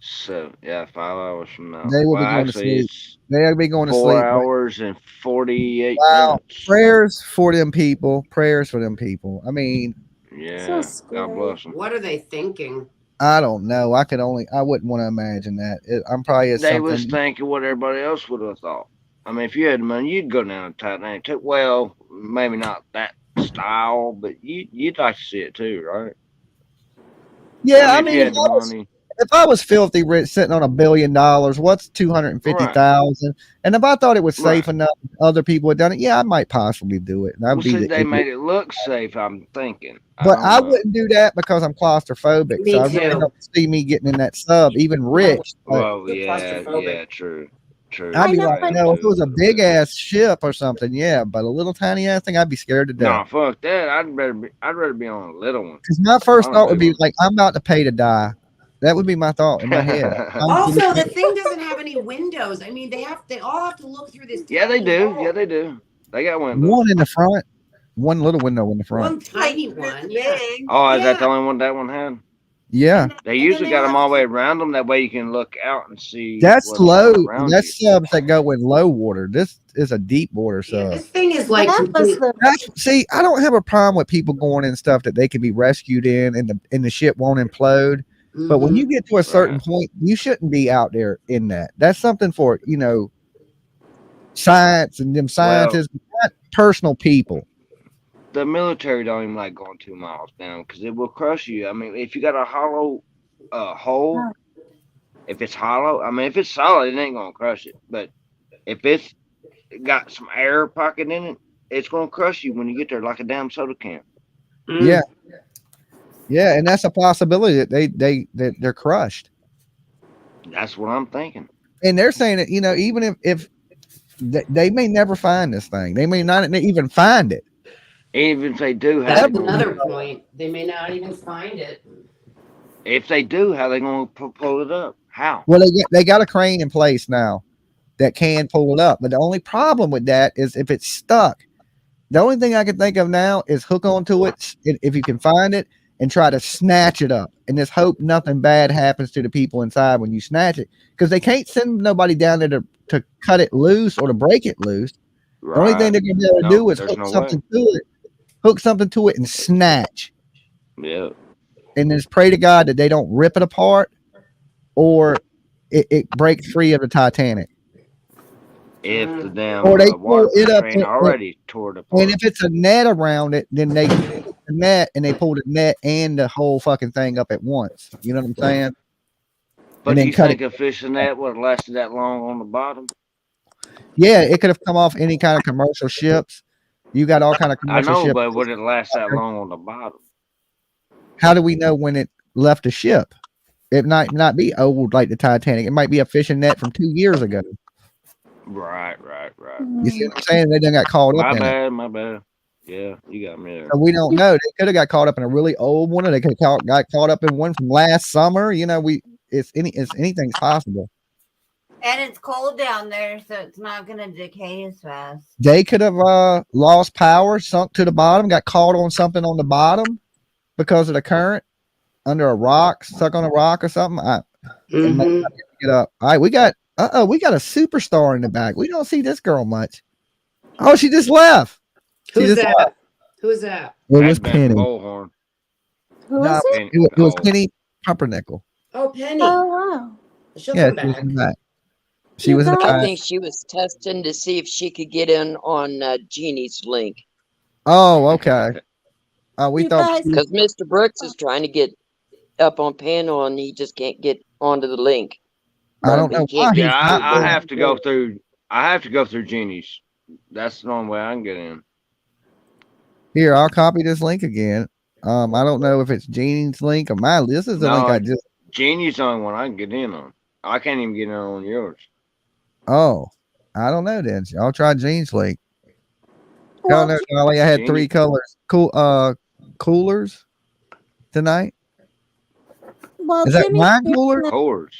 So yeah, 5 hours from now. they will Well, be going to actually, sleep. it's They'll be going to 4 sleep. hours and 48 Wow. minutes. Prayers for them people. Prayers for them people. I mean, Yeah, So God scary. bless them. What are they thinking? I don't know. I wouldn't want to imagine that. I'm probably at They was something. thinking what everybody else would have thought. I mean, if you had money, you'd go down to Titanic too. Well, maybe not that style, but you'd like to see it too, right? Yeah, I if mean, you had the money. if I was filthy rich, sitting on $1 billion, what's 250,000? And if I thought it was safe Right. enough, other people had done it. Yeah, I might possibly do it. And I'd Well, be see, the they idiot. made it look safe, I'm thinking. But I don't know. wouldn't do that because I'm claustrophobic. Me So I really too. don't see me getting in that sub, even rich. Like, Well, You're yeah, claustrophobic. true. I'd be I know, like, but- no, if it was a big ass ship or something, yeah. But a little tiny ass thing, I'd be scared to No, death. fuck that. I'd rather be on a little one. Because my first Not a thought would big be one. like, I'm about to pay to die. That would be my thought in my head. Also, the thing doesn't have any windows. I mean, they all have to look through this. Yeah, they tiny do. hole. Yeah, they do. They got windows. One in the front, one little window in the front. One tiny one. Yeah. Big. Oh, is that the Yeah. only one that one had? Yeah, They And usually then got they them all the have way around them. That way you can look out and see. that's what's low. around That's you. subs that go in low water. This is a deep water Yeah, sub. this thing is like that was complete. the See, I don't have a problem with people going in stuff that they can be rescued in, and the ship won't implode. But when Mhm. you get to a certain Right. point, you shouldn't be out there in that. That's something for science and them scientists, not personal people. The military don't even like going 2 miles down because it will crush you. I mean, if you got a hollow hole, if it's hollow, I mean, if it's solid, it ain't gonna crush it. But if it's got some air pocket in it, it's gonna crush you when you get there like a damn soda can. Mm. Yeah, yeah, and that's a possibility that they're crushed. That's what I'm thinking. And they're saying that even if they may never find this thing, they may not even find it. Even if they do, how That's they gonna, another point. They may not even find it. if they do, how they gonna pull it up? How? Well, they got a crane in place now that can pull it up, but the only problem with that is if it's stuck. The only thing I can think of now is hook onto it if you can find it and try to snatch it up and just hope nothing bad happens to the people inside when you snatch it, because they can't send nobody down there to cut it loose or to break it loose. Right. The only thing they're gonna be able to do is there's hook no something to it, and snatch, Yeah. and just pray to God that they don't rip it apart or it breaks free of the Titanic. If the damn Or they water pull it up train to- already tore it apart. And if it's a net around it, then they get the net and they pull the net and the whole fucking thing up at once. You know what I'm saying? but and do then you cut think a fish in that would have lasted that long on the bottom? Yeah, it could have come off any kind of commercial ships. You got all kind of I commercial know, ships. but would it last that long on the bottom? How do we know when it left the ship? It might not be old like the Titanic. It might be a fishing net from 2 years ago. Right. You see what I'm saying? They done got caught up in it. My bad. Yeah, you got me there. So we don't know. They could have got caught up in a really old one, or they could have got caught up in one from last summer. Anything's possible. And it's cold down there, so it's not going to decay as fast. They could have lost power, sunk to the bottom, got caught on something on the bottom because of the current under a rock, stuck on a rock or something. Mhm. Get up. All right, we got a superstar in the back. We don't see this girl much. Oh, she just left. Who's that? Who's that? It was That's Benton Penny. Bullhorn. who No, is it? Penny. It was Oh, Penny Pumpernickel. Oh, Penny. Oh wow. She'll Yeah, come she was back. in the back. She was in the guys- I back. think she was testing to see if she could get in on Jeannie's link. Oh, okay. We You thought guys- Because Mr. Brooks is trying to get up on panel and he just can't get onto the link. I don't know why he's Yeah, not I doing have to go through. I have to go through Jeannie's. That's the only way I can get in. Here, I'll copy this link again. I don't know if it's Jeannie's link or mine. This is the link I just. Jeannie's the only one I can get in on. I can't even get in on yours. Oh, I don't know then. I'll try Jean's link. Well, Y'all know, Dolly, I had Jeannie- 3 colors. Coolers tonight. well, Is that Jimmy, wine cooler? Coors.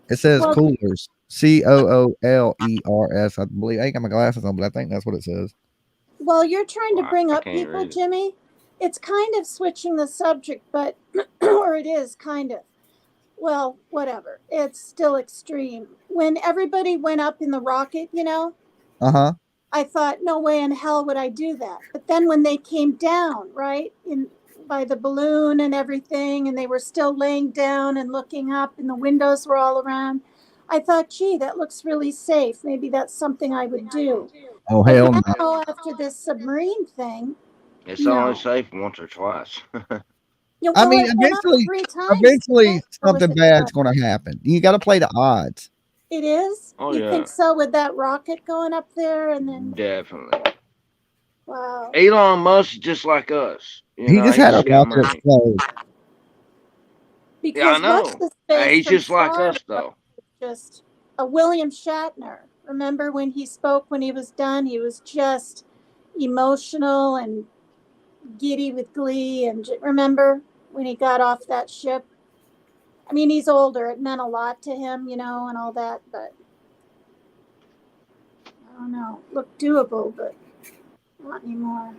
It says Well- coolers. COOLERS. I believe. I ain't got my glasses on, but I think that's what it says. well, you're trying to Well, bring I up can't people, read it. Jimmy. It's kind of switching the subject, but or it is kind of. Well, whatever. It's still extreme. When everybody went up in the rocket, Uh-huh. I thought, no way in hell would I do that. But then when they came down, right, by the balloon and everything, and they were still laying down and looking up, and the windows were all around, I thought, gee, that looks really safe. Maybe that's something I would do. Oh, But hell no. now, after this submarine thing, It's No. only safe once or twice. I mean, it went up eventually- 3 times. Eventually, How is something it bad's done? going to happen. You got to play the odds. It is? Oh, You yeah. think so with that rocket going up there and then, Definitely. wow. Elon Musk is just like us. You He know, just had a got rocket money. explode. Because know. what's the space He's from just like Star us, though. just a William Shatner. Remember when he spoke when he was done? He was just emotional and giddy with glee. And remember when he got off that ship? I mean, he's older. It meant a lot to him, and all that. But I don't know. Looked doable, but not anymore.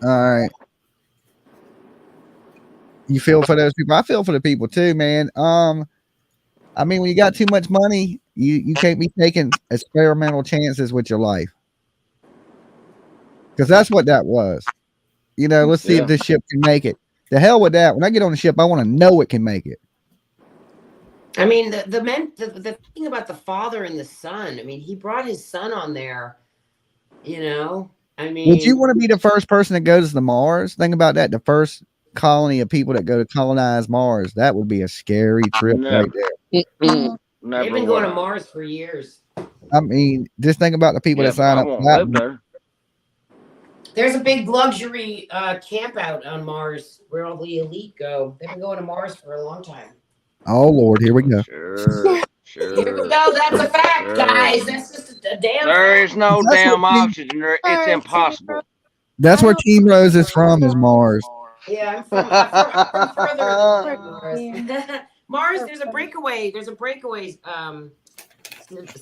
All right. You feel for those people. I feel for the people too, man. I mean, when you got too much money, you can't be taking experimental chances with your life. Because that's what that was. Let's see Yeah. if this ship can make it. The hell with that. When I get on the ship, I want to know it can make it. I mean, the thing about the father and the son. I mean, he brought his son on there. I mean, Would you want to be the first person that goes to Mars? Think about that. The first colony of people that go to colonize Mars. That would be a scary trip No. right there. Mm-mm. Never they've been going to would. Mars for years. I mean, just think about the people Yeah, that sign I up for won't that. live there. There's a big luxury camp out on Mars where all the elite go. They've been going to Mars for a long time. Oh Lord, here we go. Sure. Here we Sure. go. That's a fact, Sure. guys. That's just a damn There fact. is no That's damn what you- oxygen there. It's Alright, impossible. That's where Team Rose is from, is Mars. Yeah, I'm from further than Mars. Yeah. Mars, there's a breakaway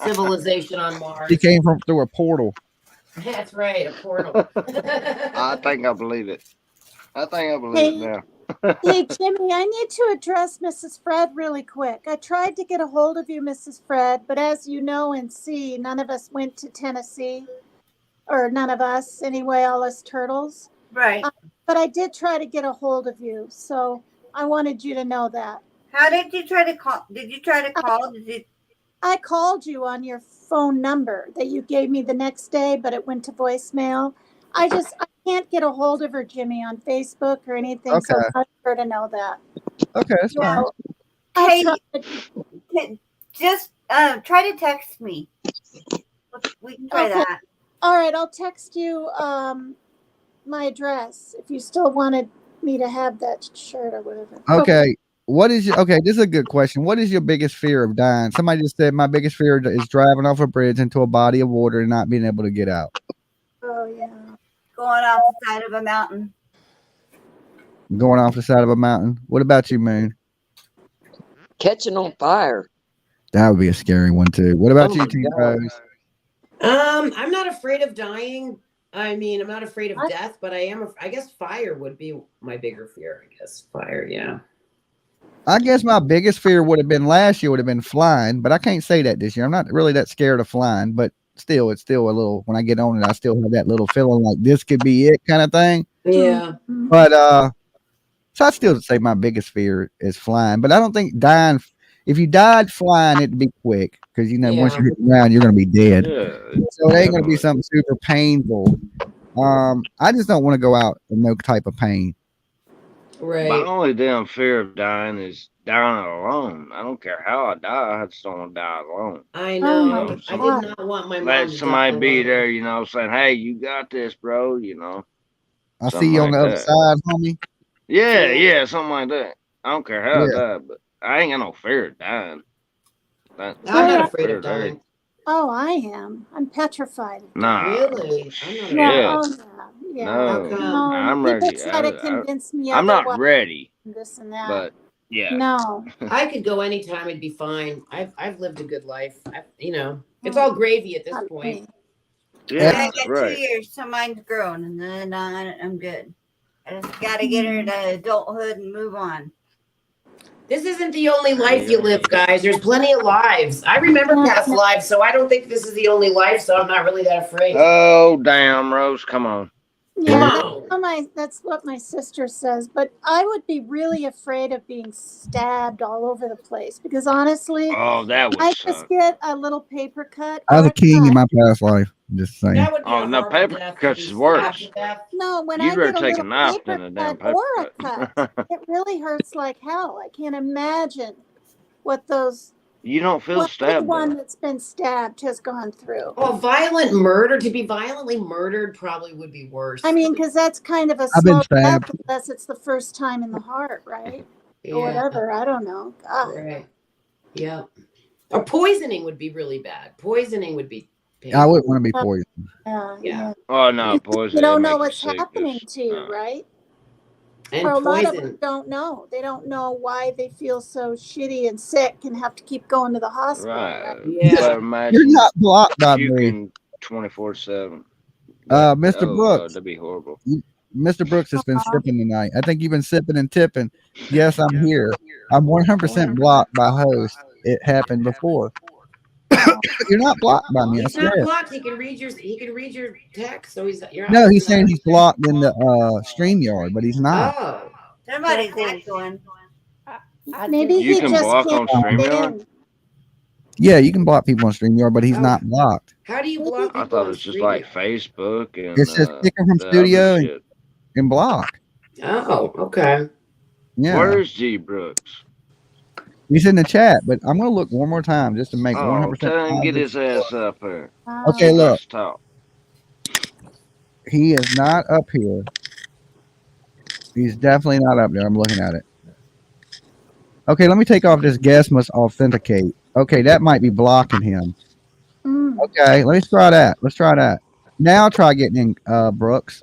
civilization on Mars. She came from through a portal. That's right, a portal. I think I believe it. I think I believe it now. Hey, Jimmy, I need to address Mrs. Fred really quick. I tried to get a hold of you, Mrs. Fred, but as you know and see, none of us went to Tennessee. Or none of us, anyway, all us turtles. Right. But I did try to get a hold of you, so I wanted you to know that. How did you try to call? Did you try to call? Did you? I called you on your phone number that you gave me the next day, but it went to voicemail. I can't get a hold of her, Jimmy, on Facebook or anything, so Okay. I want her to know that. Okay, that's fine. So, I Hey, tried. just try to text me. We can try Okay. that. All right, I'll text you my address if you still wanted me to have that shirt or whatever. Okay. This is a good question. What is your biggest fear of dying? Somebody just said my biggest fear is driving off a bridge into a body of water and not being able to get out. Oh, yeah. Going off the side of a mountain. Going off the side of a mountain. What about you, Moon? Catching on fire. That would be a scary one too. What about Oh you, my Team God. Rose? I'm not afraid of dying. I mean, I'm not afraid of I- death, but I guess fire would be my bigger fear. I guess fire, yeah. I guess my biggest fear would have been last year would have been flying, but I can't say that this year. I'm not really that scared of flying, but still, it's still a little, when I get on it, I still have that little feeling like this could be it kind of thing. Yeah. But, so I still say my biggest fear is flying, but I don't think dying, If you died flying, it'd be quick because once Yeah. you hit the ground, you're gonna be dead. Yeah. So it ain't gonna be definitely. something super painful. I just don't want to go out in no type of pain. Right. My only damn fear of dying is dying alone. I don't care how I die. I just don't want to die alone. I Oh know. my I God. did not want my mom Let to somebody die be alone. there, saying, "Hey, you got this, bro." I see Something you on like the other that. side, homie. Yeah, something like that. I don't care how I Yeah. die, but I ain't got no fear of dying. I'm Oh, not yeah. afraid Fear of of that. dying. Oh, I am. I'm petrified of Nah, Really? I'm not shit. Yeah. afraid. Oh, yeah. Yeah. How No, come? I'm People ready. try to convince me I'm not otherwise, ready, this and that. but yeah. No. I could go anytime; it'd be fine. I've lived a good life. It's all gravy at this Not point. me. Yeah, I got right. 2 years till mine's grown, and then I'm good. I just got to get her to adulthood and move on. This isn't the only life you live, guys. There's plenty of lives. I remember past lives, so I don't think this is the only life. So I'm not really that afraid. Oh, damn, Rose, come on. Come Yeah, on. that's what my sister says. But I would be really afraid of being stabbed all over the place because honestly, Oh, that would I just suck. get a little paper cut I was or a king in cut. my past life. Just saying. That would be Oh, a no, horrible paper death. cuts to is be worse. stabbed to death. No, when You'd I rather get a take a little knife paper than a damn cut paper or a cut. cut, it really hurts like hell. I can't imagine what You don't feel what stabbed, anyone though. that's been stabbed has gone through. Oh, violent murder. To be violently murdered probably would be worse. I mean, because that's kind of a I've been slow death, stabbed. unless it's the first time in the heart, right? Yeah. Or whatever. I don't know. God. Right. Yeah. Or poisoning would be really bad. Poisoning would be painful. I wouldn't want to be poisoned. Yeah. Oh, no, poison. You don't it know makes what's you sick. happening Just, to you, no. right? And Or a lot of poison. them don't know. They don't know why they feel so shitty and sick and have to keep going to the hospital. Right. Yeah. But You're imagine not blocked by me. puking 24/7. Mr. Brooks. That'd be horrible. Mr. Brooks has been sipping tonight. I think you've been sipping and tipping. Yes, I'm here. I'm 100% blocked by host. It happened before. You're not blocked by me. I He's not swear. blocked. He can read your text. So you're No, he's saying he's blocked in the Streamyard, but he's not. Oh. Somebody's doing. Maybe You he can just block can't on get StreamYard? in. Yeah, you can block people on StreamYard, but he's not blocked. How do you block people I thought on it was just StreamYard? like Facebook and It says sticker from the other studio shit. and block. Oh, okay. Yeah. Where's G Brooks? He's in the chat, but I'm going to look one more time just to make Oh, 100% tell him get positive. his ass up here. Okay, look. Let's talk. He is not up here. He's definitely not up there. I'm looking at it. Okay, let me take off this guest must authenticate. Okay, that might be blocking him. Okay, let's try that. Let's try that. Now try getting in, Brooks.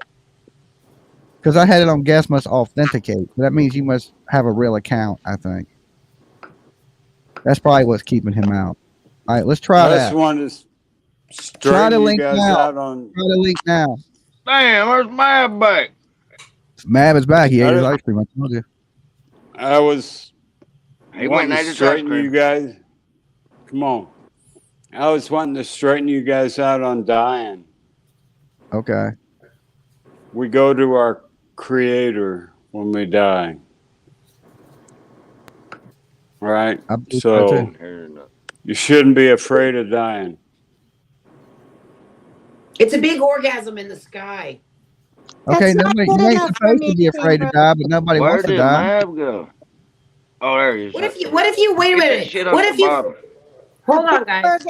Because I had it on guest must authenticate. That means you must have a real account, I think. That's probably what's keeping him out. All right, let's try I that. just wanted to Try the straighten you link guys now. out on. Try the link now. Damn, where's Mab back? Mab is back. He ate his I- ice cream. I told you. I was He went wanting and to ate his ice straighten cream. you guys. Come on. I was wanting to straighten you guys out on dying. Okay. We go to our creator when we die. Right? I believe So so you shouldn't be afraid of dying. It's a big orgasm in the sky. Okay, That's not nobody, good you ain't enough for supposed to me, be afraid to Pedro. die, but nobody Where wants to did die. Mab go? Oh, there he is. What if you wait a Get that minute? shit What off if the you bottom. hold on, guys?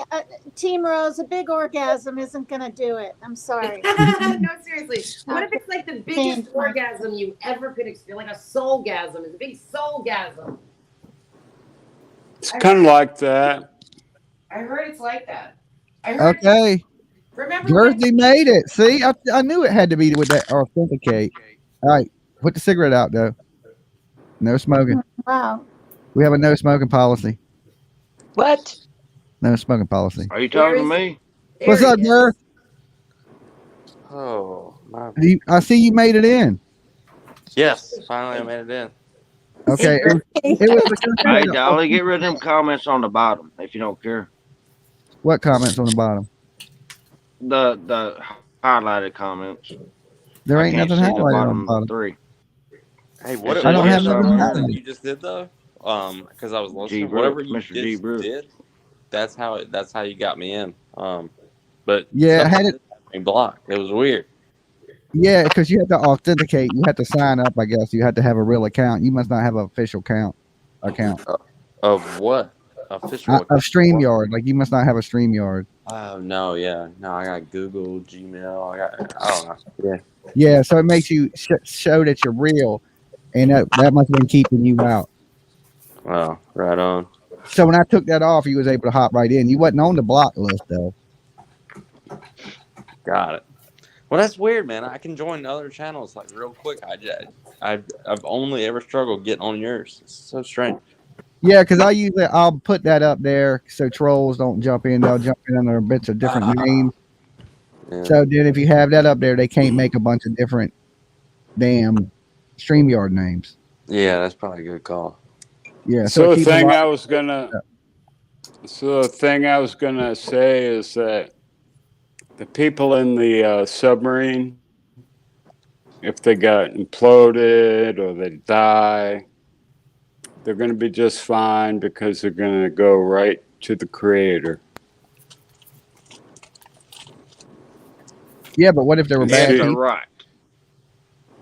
Team Rose, a big orgasm isn't going to do it. I'm sorry. No, seriously. What if it's like the biggest Change my- orgasm you ever could experience? Like a soulgasm. It's a big soulgasm. It's kind of like that. I heard it's like that. I heard. Okay. Remember when? Jersey made it. See, I knew it had to be with that authenticate. All right, put the cigarette out though. No smoking. Wow. We have a no smoking policy. What? No smoking policy. Are you talking to me? What's up, Jer? Oh, my. I see you made it in. Yes, finally I made it in. Okay. It was Hey, Dolly, get rid of them comments on the bottom if you don't care. what comments on the bottom? The highlighted comments. There I ain't can't nothing see the highlighted on the bottom. three. Hey, what I if don't what have if I nothing learned that highlighted. you just did though? because I was G. listening. Brooks, Whatever you Mr. G. just Brooks. did, that's how you got me in. But Yeah, I had it. me blocked. It was weird. Yeah, because you had to authenticate. You had to sign up. I guess you had to have a real account. You must not have an official account. Of what? Official Of StreamYard. Like you must not have a StreamYard. Oh no, yeah, no. I got Google, Gmail. I don't know. Yeah. Yeah, so it makes you show that you're real, and that must have been keeping you out. Oh, right on. So when I took that off, you was able to hop right in. You wasn't on the block list though. Got it. Well, that's weird, man. I can join other channels like real quick. I've only ever struggled getting on yours. It's so strange. Yeah, because I'll put that up there so trolls don't jump in. They'll jump in under bits of different names. Yeah. So then if you have that up there, they can't make a bunch of different damn StreamYard names. Yeah, that's probably a good call. Yeah. So the keep a thing lot- I was gonna say is that the people in the submarine, if they got imploded or they die, they're going to be just fine because they're going to go right to the creator. Yeah, but what if they were bad If they're people? right.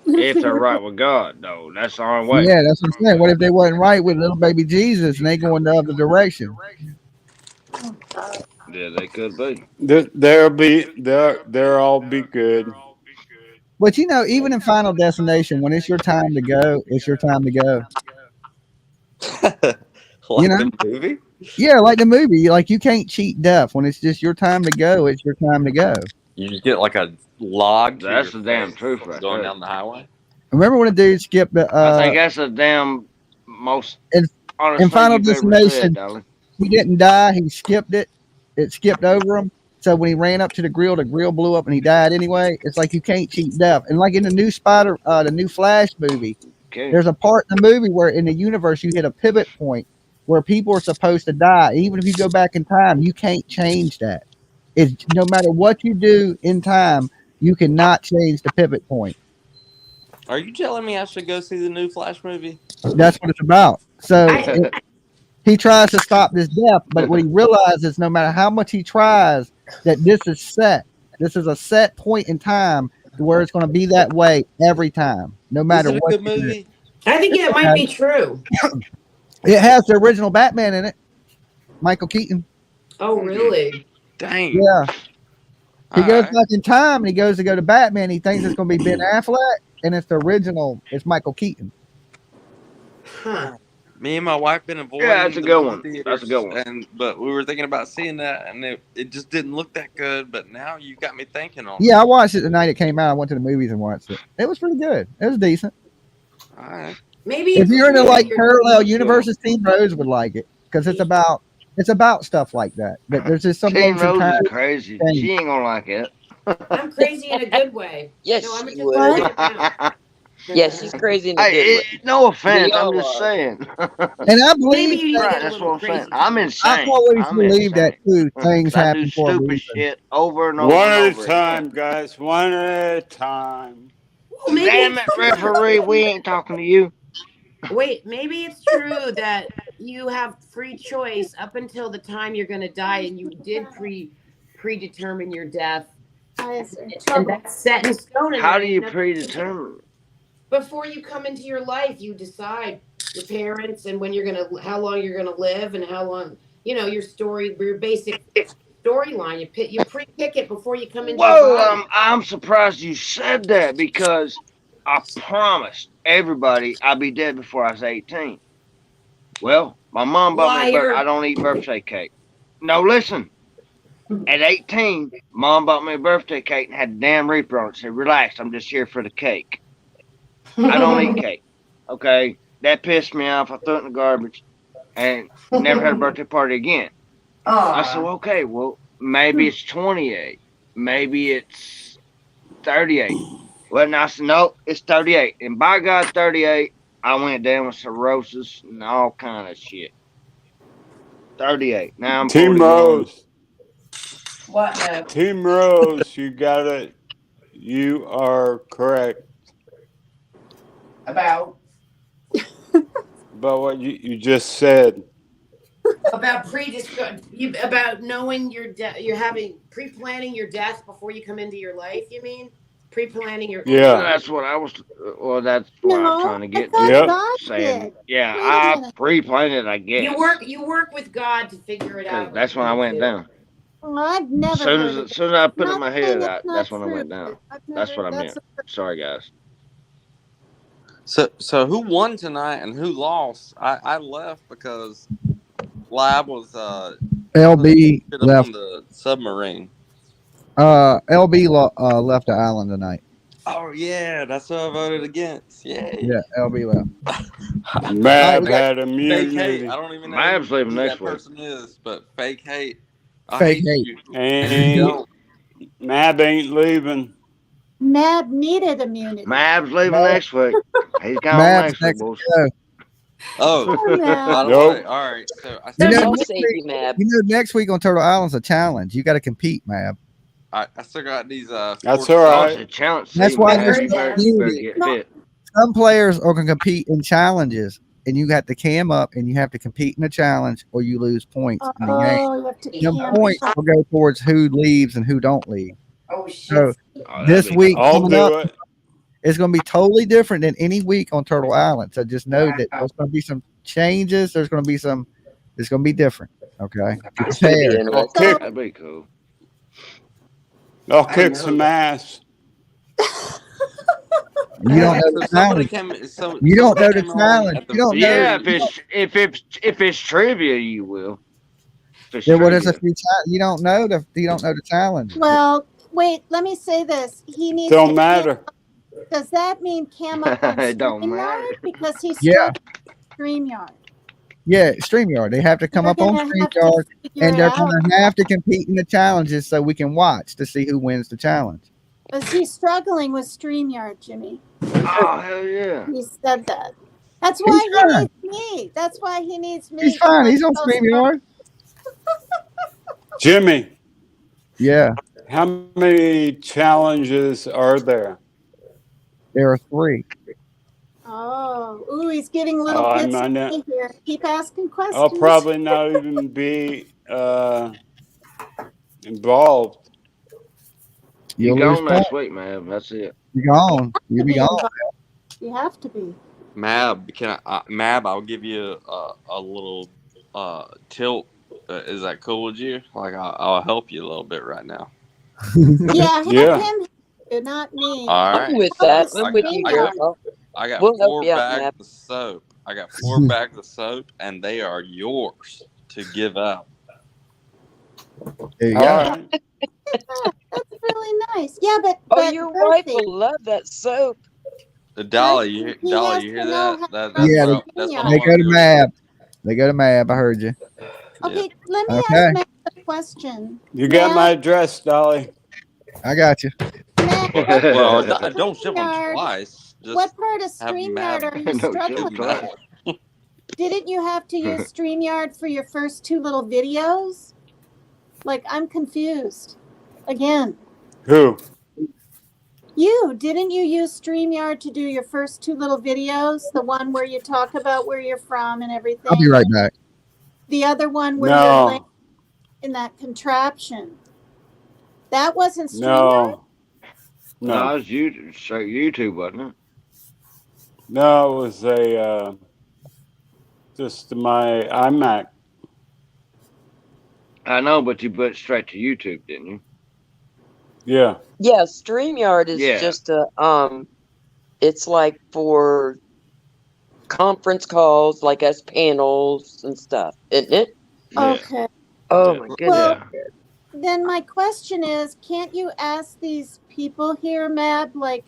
If they're right with God, though, that's the only way. Yeah, that's what I'm saying. What if they wasn't right with little baby Jesus and they go in the other direction? Yeah, they could be. They'll all be good. But you know, even in Final Destination, when it's your time to go, it's your time to go. Like know? the movie? Yeah, like the movie. Like you can't cheat death. When it's just your time to go, it's your time to go. You just get like a log. to That's your the damn face truth right going there. down the highway. Remember when a dude skipped the I think that's the damn most in honest Final thing you've ever Destination, said, darling. he didn't die, he skipped it. It skipped over him. So when he ran up to the grill blew up and he died anyway. It's like you can't cheat death. And like in the new the new Flash movie, Okay. there's a part in the movie where in the universe you hit a pivot point where people are supposed to die. Even if you go back in time, you can't change that. It's no matter what you do in time, you cannot change the pivot point. Are you telling me I should go see the new Flash movie? That's what it's about. So he tries to stop this death, but what he realizes, no matter how much he tries, that this is set. This is a set point in time where it's going to be that way every time, no matter Is it a what. good you do. movie? I think it might be true. It has the original Batman in it, Michael Keaton. Oh, really? Dang. Yeah. He All goes right. back in time and he goes to go to Batman. He thinks it's going to be Ben Affleck, and it's the original. It's Michael Keaton. Huh. Me and my wife been avoiding. Yeah, that's a the good movie one. That's a good one. But we were thinking about seeing that, and it just didn't look that good. But now you got me thinking on. Yeah, I watched it the night it came out. I went to the movies and watched it. It was pretty good. It was decent. All right. Maybe If you're into like parallel universe, universes, Team Rose would like it because it's about stuff like that. But there's just some Teen things in Rose time. is crazy. thing. She ain't gonna like it. I'm crazy in a good way. Yes, No, I'm she just would. laying it down. Yes, she's crazy in a good Hey, way. no offense. We all I'm just are. saying. And I Maybe believe you need to Right, get a that's little what I'm crazy. saying. I'm insane. I've always I'm believed that insane. too. Things I do happen for a stupid reason. shit over and over One and at a over time, again. guys. One at a time. Well, maybe Damn it, it's true. referee. We ain't talking to you. Wait, maybe it's true that you have free choice up until the time you're going to die, and you did predetermine your death, and that's set in stone. And How there do ain't you nothing- predetermine? Before you come into your life, you decide your parents and when you're how long you're gonna live, and how long, your story, your basic storyline. You pre-pick it before you come into your Whoa, body. I'm surprised you said that because I promised everybody I'd be dead before I was 18. Well, my mom bought me Liar. I don't eat birthday cake. No, listen. At 18, mom bought me a birthday cake and had the damn Reaper on it. Said, relax, I'm just here for the cake. I don't eat cake. Okay? That pissed me off. I threw it in the garbage and never had a birthday party again. I said, well, okay, well, maybe it's 28. Maybe it's 38. Well, now I said, no, it's 38. And by God, 38, I went down with cirrhosis and all kind of shit. 38. Now I'm Team 41. Rose. What now? Team Rose, you got it. You are correct. About? about what you just said. About about knowing your death. You're having pre-planning your death before you come into your life. You mean pre-planning your? Yeah. That's what I was. Well, that's what I'm trying to I get thought to. Yep. God Saying, did. yeah, Wait a I minute. pre-planned it, I guess. You work with God to figure it 'Cause out. that's when I went down. Well, I've never Soon heard as of as that. soon as I put it in Not my saying head, it's not that's when I true, went down. but I've That's never. what I That's meant. Sorry, guys. So who won tonight and who lost? I left because Lab was LB put up left. on the submarine. LB left the island tonight. Oh yeah, that's what I voted against. Yay. Yeah, LB left. Mab we got had Fake hate. immunity. I don't even know Mab's leaving who next that week. person is, but fake hate. I Fake hate hate. you. Ain't Mab ain't leaving. Mad needed immunity. Mab's leaving Mab- next week. He's gone Mab's next week, next boys. to go. Oh, Poor Mad. by the Nope. way, all right. So I You still, know, I'll next save week, you, Mab. next week on Turtle Island's a challenge. You got to compete, Mab. I still got these That's 4 all Oh, right. it's a challenge. That's See, why Mab, there's you better immunity. get No. fit. Some players are going to compete in challenges, and you got to cam up, and you have to compete in a challenge, or you lose points in the game. Oh, you have to Them camp. points will go towards who leaves and who don't leave. Oh shit! So Oh, that'd this be week cool. I'll coming do up, it. it's going to be totally different than any week on Turtle Island. So just know that there's going to be some changes. There's going to be some. It's going to be different. Okay, get It's going to be prepared. I'll interesting. kick. That'd be cool. I'll kick some ass. You don't know so the somebody challenge. came. So You don't know somebody the came on challenge. at the You don't know. Yeah, very. if it's trivia, you will. If it's There was a trivia. few times you don't know the challenge. Well, wait. Let me say this. He needs Don't to matter. Does that mean cam up on It don't matter. StreamYard? Because he's Yeah, struggling with StreamYard. yeah. StreamYard. They have to come They're up on gonna have to StreamYard, figure and it they're out. going to have to compete in the challenges so we can watch to see who wins the challenge. Because he's struggling with StreamYard, Jimmy. Oh, hell yeah. He said that. That's why He's he fine. needs me. That's why he needs me. He's fine. He's on because those- StreamYard. Jimmy, Yeah, how many challenges are there? there are 3. Oh, ooh, he's getting little I bits might of not, me here. Keep asking questions. I'll probably not even be involved. You you'll lose gone next points. week, man. That's it. You're gone. You'll be gone. You have to be. Mab, Mab, I'll give you a little tilt. Is that cool with you? Like, I'll help you a little bit right now. Yeah, have Yeah. him, not me. All I'm right. with that. I I'm with got- you, I girl. got- I got We'll help 4 you out, bags Mab. of soap. I got 4 bags of soap, and they are yours to give out. There you All go. right. That's really nice. Yeah, but Oh, your wife Berthy, will love that soap. Dolly, He you has hear to know that? how That's Yeah, what that's what I They want go to to do. Mab. They go to Mab. I heard you. Okay, let me Okay. ask Matt a question. You got my Matt, address, Dolly. I got you. Matt, Well, don't ship them StreamYard, twice. Just what part of have StreamYard Mab are you No ship struggling twice. with? Didn't you have to use StreamYard for your first 2 little videos? Like, I'm confused. Again. Who? Didn't you use StreamYard to do your first 2 little videos? The one where you talk about where you're from and everything? I'll be right back. The other one where you're laying No. in that contraption. That wasn't StreamYard? No. No, No. it was YouTube, wasn't it? No, it was a just my iMac. I know, but you put it straight to YouTube, didn't you? Yeah. Yeah, StreamYard is Yeah. just it's like for conference calls, like us panels and stuff, isn't it? Yeah. Okay. Oh Yeah. my goodness. Well, Yeah. then my question is, can't you ask these people here, Mab, like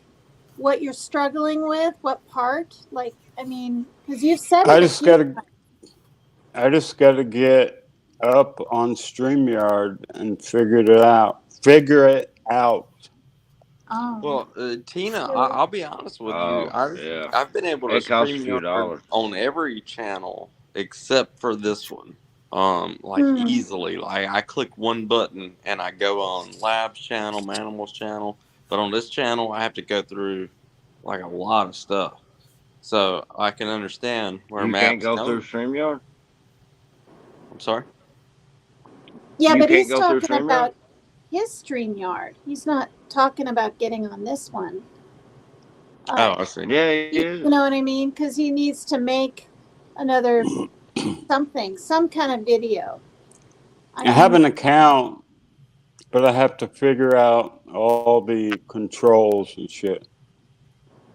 what you're struggling with, what part? Like, I mean, because you've said it. I a just few gotta times. get up on StreamYard and figure it out. Figure it out. Oh. Well, Tina, So- I'll be honest with you. Oh, yeah. I've been able to It costs a few stream dollars. on every channel except for this one. Like easily. Like I click one button and I go on Labs channel, Manimals channel. But on this channel, I have to go through like a lot of stuff. So I can understand where You Matt's can't go through coming. StreamYard? I'm sorry. Yeah, You but can't he's go through talking StreamYard? about his Streamyard. He's not talking about getting on this one. Oh, I see. Yeah, it You is. know what I mean? Because he needs to make another some kind of video. I have an account, but I have to figure out all the controls and shit.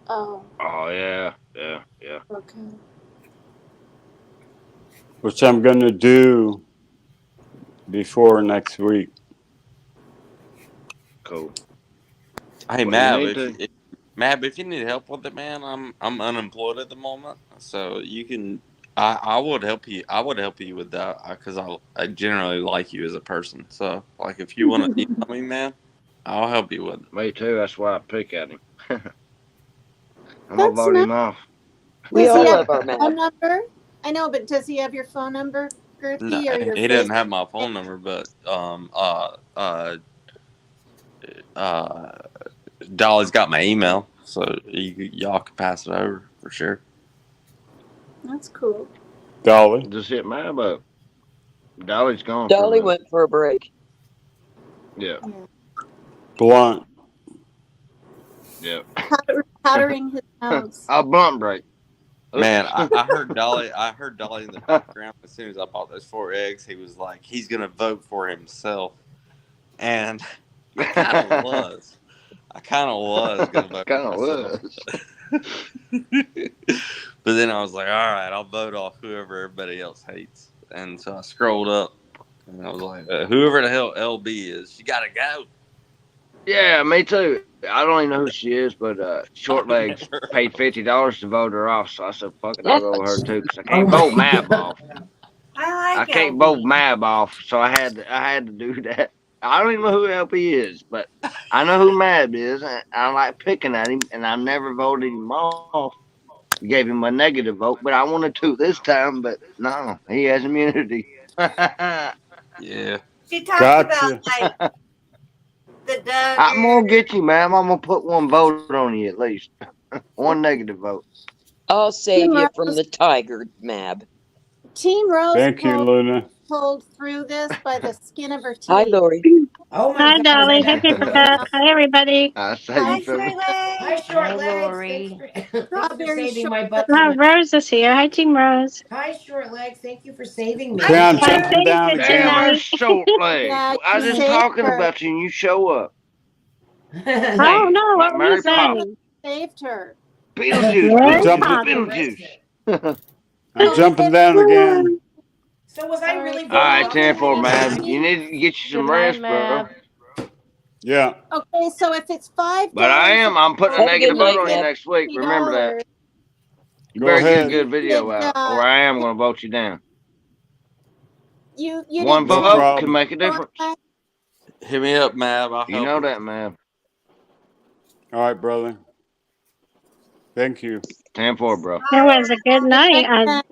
Oh, Oh, yeah. okay. Which I'm going to do before next week. Cool. Hey, Well, Mav, you need if you need help with it, man, I'm unemployed at the moment, so you can. I would help you. I would help you with that because I generally like you as a person. So, like, if you want to email me, man, I'll help you with it. Me too. That's why I pick at him. I'm going to That's vote him nice. off. We Does all he have love our your Mav. phone number? I know, but does he have your phone number, No, Girthy, or your he doesn't Facebook? have my phone number, but Dolly's got my email, so y'all can pass it over for sure. That's cool. Dolly? Just hit Mab up. Dolly's gone Dolly for a minute. went for a break. Yeah. Blunt. Yeah. Powdering his nose. A blunt break. Man, I heard Dolly. I heard Dolly in the background as soon as I bought those 4 eggs. He was like, he's gonna vote for himself, and I kind of was. I kind of was gonna vote for myself. But then I was like, all right, I'll vote off whoever everybody else hates. And so I scrolled up, and I was like, whoever the hell LB is, she gotta go. Yeah, me too. I don't even know who she is, but Short Legs paid $50 to vote her off. So I said, fuck it, I'll go with her too, because I can't vote Mab off. I can't vote Mab off, so I had to do that. I don't even know who LP is, but I know who Mab is. And I like picking at him, and I never voted him off. Gave him a negative vote, but I wanted to this time, but no, he has immunity. Yeah. She talked Gotcha. about like the Doug. I'm gonna get you, ma'am. I'm gonna put one vote on you at least. One negative vote. I'll save you from the tiger, Mab. Team Rose Thank you, Luna. pulled through this by the skin of her teeth. Hi, Lori. Oh my Hi, God. Dolly. Hi, Jessica. Hi, everybody. I say Hi, you feel me? Hi, Short Legs. Thanks for Strawberry saving my butt. Oh, Rose is here. Hi, Team Rose. Hi, Short Legs. Thank you for saving me. Okay, I'm I jumping saved down you again. Damn, tonight. there's Short Legs. Yeah, I you was just saved talking her. about you and you show up. Oh, no. Like What were Mary you saying? Saved her. Beetlejuice, Very Beetlejuice, Beetlejuice. I'm jumping down again. So was I really All right, voting 10-4, tonight? man. You need to get you some Good night, rest, bro. Mab. Yeah. Okay, so if it's $5, But I'm putting a Have a negative good vote night, on you Mab. next week. Remember that. You Go better get a ahead. good video out, or I am going to vote you down. You One need No vote problem. can make a difference. Hit me up, Mab. I'll You help know you. that, man. All right, brother. Thank you. 10-4, bro. It was a good night on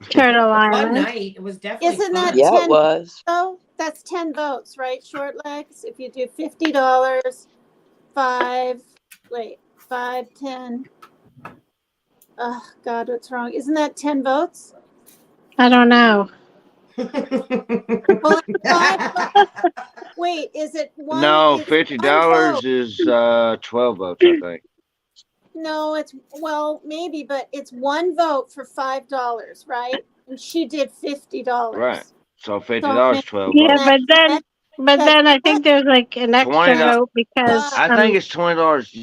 Turtle Fun Island. night. It was definitely Isn't fun. that Yeah, it 10 was. though? That's 10 votes, right? Short Legs. If you do $50, 5, 10. Oh God, what's wrong? Isn't that 10 votes? I don't know. Well, it's 5 votes. Wait, is it one? No, it's one $50 vote. is 12 votes, I think. No, it's maybe, but it's one vote for $5, right? And she did $50. Right. So $50, 12 Yeah, votes. but then I think there's like an extra $20. vote because I think it's $20.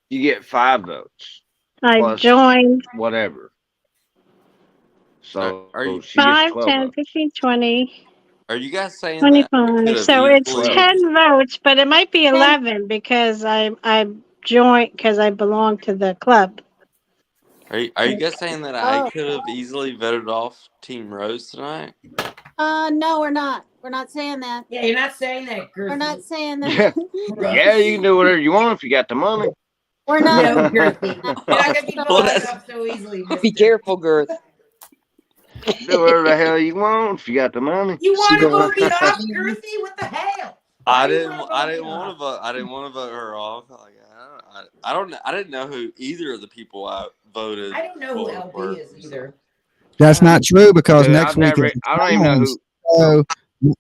You get 5 votes. I plus joined whatever. So Are you- she gets 5, 12 10, votes. 15, 20, Are you guys saying that I 25. could have So it's easily? 10 votes, but it might be 11 because I joined because I belong to the club. Are you guys saying that I could have easily voted off Team Rose tonight? No, we're not. We're not saying that. Yeah, you're not saying that, Gerthy. We're not saying Yeah. that. Yeah, you can do whatever you want if you got the money. We're not. No, Gerthy. You're not going to be voted off so easily, Be mister. careful, Girth. Do whatever the hell you want if you got the money. You want to vote me off, Gerthy? What the hell? I Why do you didn't. wanna I vote didn't me want to off? vote. I didn't want to vote her off. Like I don't. I didn't know who either of the people voted. I don't know who for LB work, is either. That's not true because Dude, next week is I don't even know challenge. who. So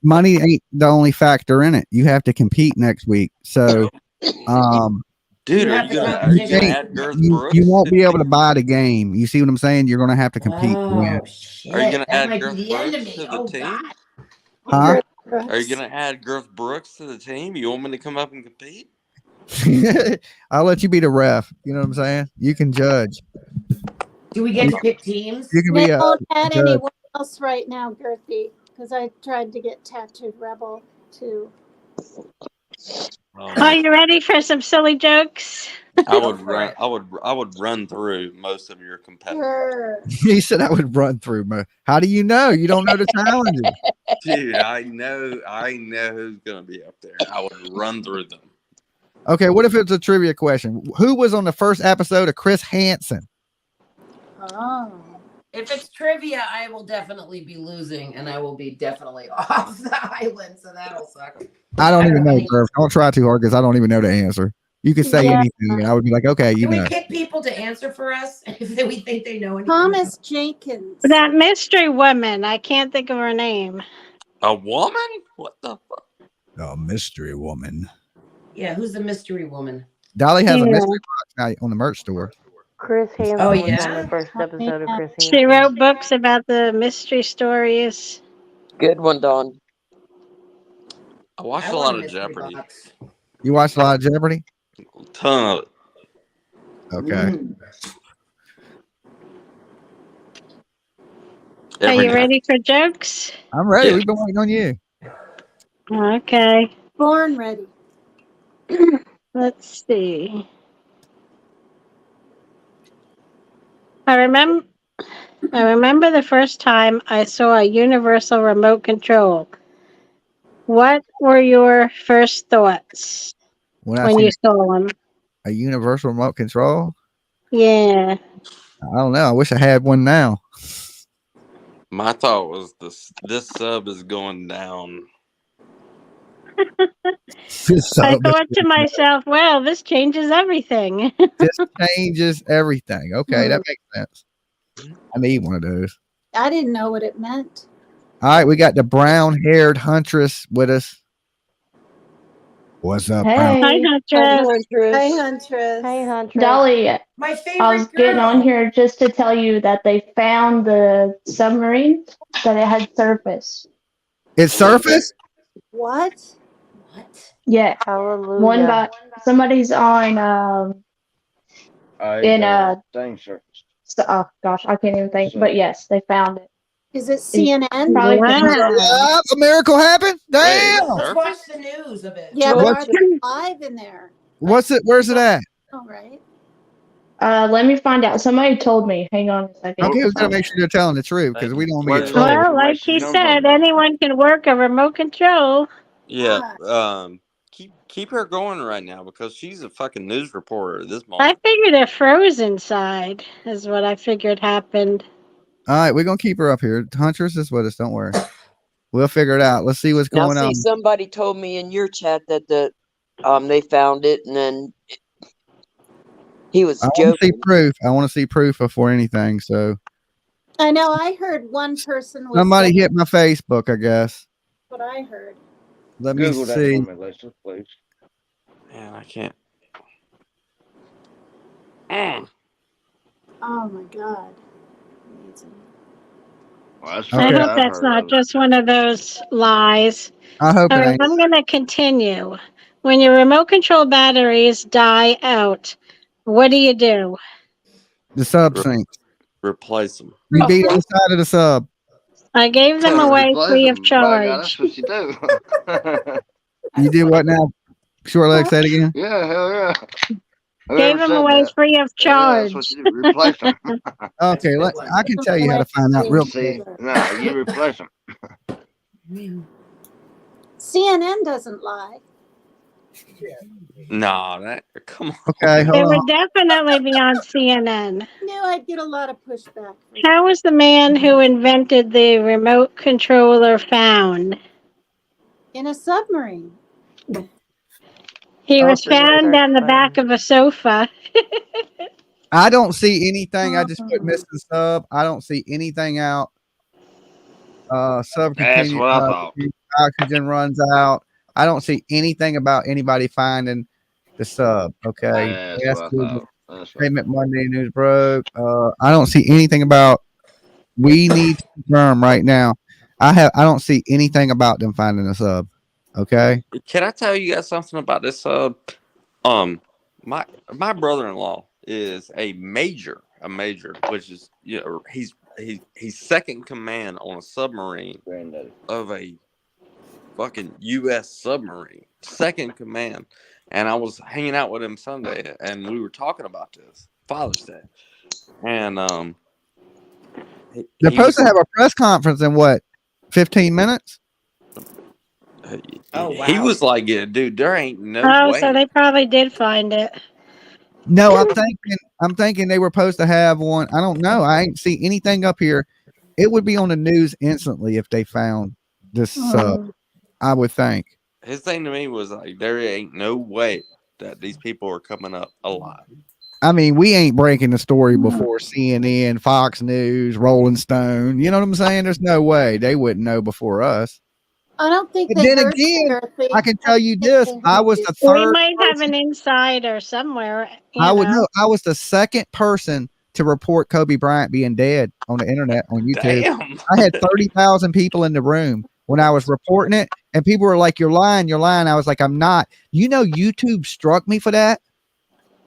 money ain't the only factor in it. You have to compete next week. So Dude, You are have you the gonna competition. add Girth you Brooks? won't be able to buy the game. You see what I'm saying? You're going to have to compete. to win. Oh shit! Are you gonna That add might be Girth the Brooks end of me. to the Oh team? god. Huh? Are you gonna add Girth Brooks to the team? You want me to come up and compete? I'll let you be the ref. You know what I'm saying? You can judge. Do we get to pick teams? You can They be a won't add judge. anyone else right now, Girthy, because I tried to get Tattooed Rebel too. Are you ready for some silly jokes? I would run. I would run through most of your competitors. Sure. He said I would run through. How do you know? You don't know the challenges. Dude, I know who's gonna be up there. I would run through them. Okay, what if it's a trivia question? Who was on the first episode of Chris Hansen? Oh. If it's trivia, I will definitely be losing, and I will be definitely off the island. So that'll suck. I don't even know, Irv. Don't try too hard because I don't even know the answer. You could say Yeah. anything, and I would be like, okay, you Can we know. pick people to answer for us if we think they know anything? Thomas Jenkins. That mystery woman. I can't think of her name. A woman? What the fuck? Oh, mystery woman. Yeah, who's the mystery woman? Dolly has a Yeah. mystery box now on the merch store. Chris Hansen Oh, was yeah? on the first episode of Chris Hansen. She wrote books about the mystery stories. Good one, Dawn. I watched I a want lot a of mystery Jeopardy. box. You watch a lot of Jeopardy? A ton of it. Okay. Are Every you night. ready for jokes? I'm ready. Yeah. We've been waiting on you. Okay. Born ready. Let's see. I remember the first time I saw a universal remote control. What were your first thoughts When I when see you saw one? a universal remote control, Yeah. I don't know. I wish I had one now. My thought was this sub is going down. I thought to myself, well, this changes everything. This changes everything. Okay, that makes sense. I need one of those. I didn't know what it meant. All right, we got the brown-haired huntress with us. What's up, brown? Hi, Huntress. Hi, Huntress. Hey, Huntress. Dolly, My favorite I was getting girl. on here just to tell you that they found the submarine, that it had surfaced. It's surface? What? What? Yeah. Hallelujah. One by somebody's on Thing surface. oh gosh, I can't even think. But yes, they found it. Is it CNN? Probably Wow, a miracle happened? Damn. Let's watch the news of it. Yeah, but What's are they live in there? What's it? Where's it at? All right. let me find out. Somebody told me. Hang on a second. Okay, we gotta make sure you're telling the truth because we don't want to get Well, trolled. Well, like he said, anyone can work a remote control. Yeah. Keep her going right now because she's a fucking news reporter at this I moment. figured it froze inside, is what I figured happened. All right, we're gonna keep her up here. Huntress is with us. Don't worry. We'll figure it out. Let's see what's Now, going see, on. somebody told me in your chat that they found it, and then he was I want to see joking. proof. I want to see proof before anything. So I know. I heard one person was somebody saying hit my Facebook, I guess. what I heard. Let Google me that see. for me, Lisa, please. Man, I can't. Oh my God. Amazing. Well, that's Okay. I something hope I've that's heard not of. just one of those lies. I hope All it right, ain't. I'm going to continue. When your remote control batteries die out, what do you do? The sub sinks. Replace them. You beat on the side of the sub. I gave them away Replace free them. of By God, charge. that's what you do. You do what now? Short leg, say it again. Yeah, hell yeah. Gave them away free of Yeah, charge. that's what you do. Replace them. Okay, I can tell you how to find out real quick. See, no, you replace them. CNN doesn't lie. Nah, that come on. Okay, It hold would on. definitely be on CNN. Knew I'd get a lot of pushback. How was the man who invented the remote controller found? In a submarine. He was Okay. found on the back of a sofa. I don't see anything. I just put missing sub. I don't see anything out. Sub That's continue. what I thought. Oxygen runs out. I don't see anything about anybody finding the sub. Okay. That's Yes, what I thought. That's what payment Monday news broke. I don't see anything about. We need to confirm right now. I don't see anything about them finding a sub. Okay. Can I tell you guys something about this sub? My brother-in-law is a major, which is he's second command on a submarine of a fucking U.S. submarine, second command. And I was hanging out with him Sunday, and we were talking about this Father's Day, and they're supposed to have a press conference in what, 15 minutes? Oh, wow. He was like, yeah, dude, there ain't no way. So they probably did find it. No, I'm thinking they were supposed to have one. I don't know. I ain't see anything up here. It would be on the news instantly if they found this sub. I would think. His thing to me was like, there ain't no way that these people are coming up alive. I mean, we ain't breaking the story before CNN, Fox News, Rolling Stone. You know what I'm saying? There's no way they wouldn't know before us. I don't think But they then heard again, Dorothy. I can tell you this: I was the We third. might have an insider somewhere. I would know. I was the second person to report Kobe Bryant being dead on the internet on YouTube. Damn. I had 30,000 people in the room when I was reporting it, and people were like, "You're lying, you're lying." I was like, "I'm not." You know, YouTube struck me for that.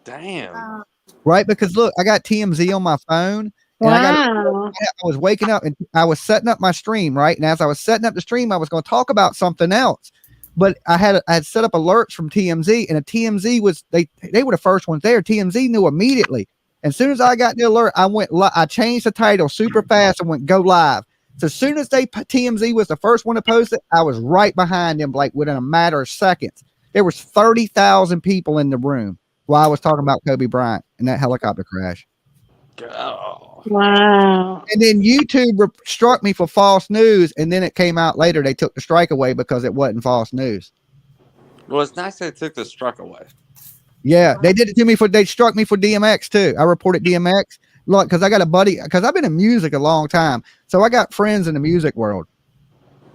Damn. Right? Because look, I got TMZ on my phone. And Wow. I was waking up and I was setting up my stream, right? And as I was setting up the stream, I was going to talk about something else. But I had set up alerts from TMZ, and a TMZ was they were the first ones there. TMZ knew immediately. And as soon as I got the alert, I changed the title super fast and went go live. So as soon as TMZ was the first one to post it, I was right behind them, like within a matter of seconds. There was 30,000 people in the room while I was talking about Kobe Bryant and that helicopter crash. Oh. Wow. And then YouTube struck me for false news, and then it came out later they took the strike away because it wasn't false news. Well, it's nice they took the strike away. Yeah, they did it to me they struck me for DMX too. I reported DMX. Look, because I got a buddy, because I've been in music a long time. So I got friends in the music world.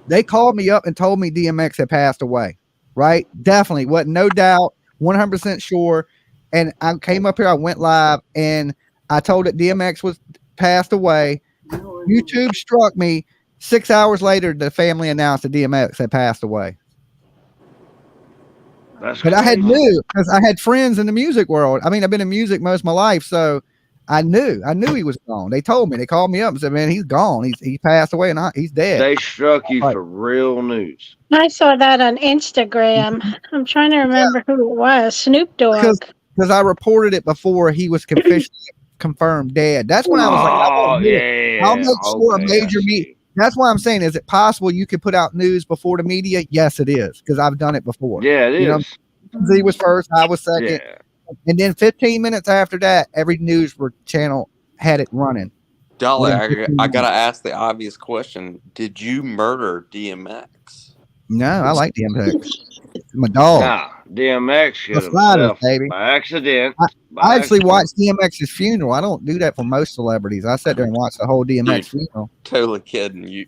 They called me up and told me DMX had passed away. Right? Definitely. Wasn't no doubt, 100% sure. And I came up here, I went live, and I told it DMX was passed away. YouTube struck me. 6 hours later, the family announced that DMX had passed away. But I had knew because I had friends in the music world. I mean, I've been in music most of my life, so I knew he was gone. They told me. They called me up and said, "Man, he's gone. He passed away, and he's dead." They struck you for real news. I saw that on Instagram. I'm trying to remember who it was. Snoop Dogg. Because I reported it before he was officially confirmed dead. That's when I was like, I'll make sure a major meet. That's why I'm saying, is it possible you could put out news before the media? Yes, it is, because I've done it before. Yeah, it is. Z was first, I was second. Yeah. And then 15 minutes after that, every news channel had it running. Dolly, I got to ask the obvious question. Did you murder DMX? No, I like DMX. My dog. Nah, DMX killed himself baby. by accident. I actually watched DMX's funeral. I don't do that for most celebrities. I sat there and watched the whole DMX funeral. Totally kidding. He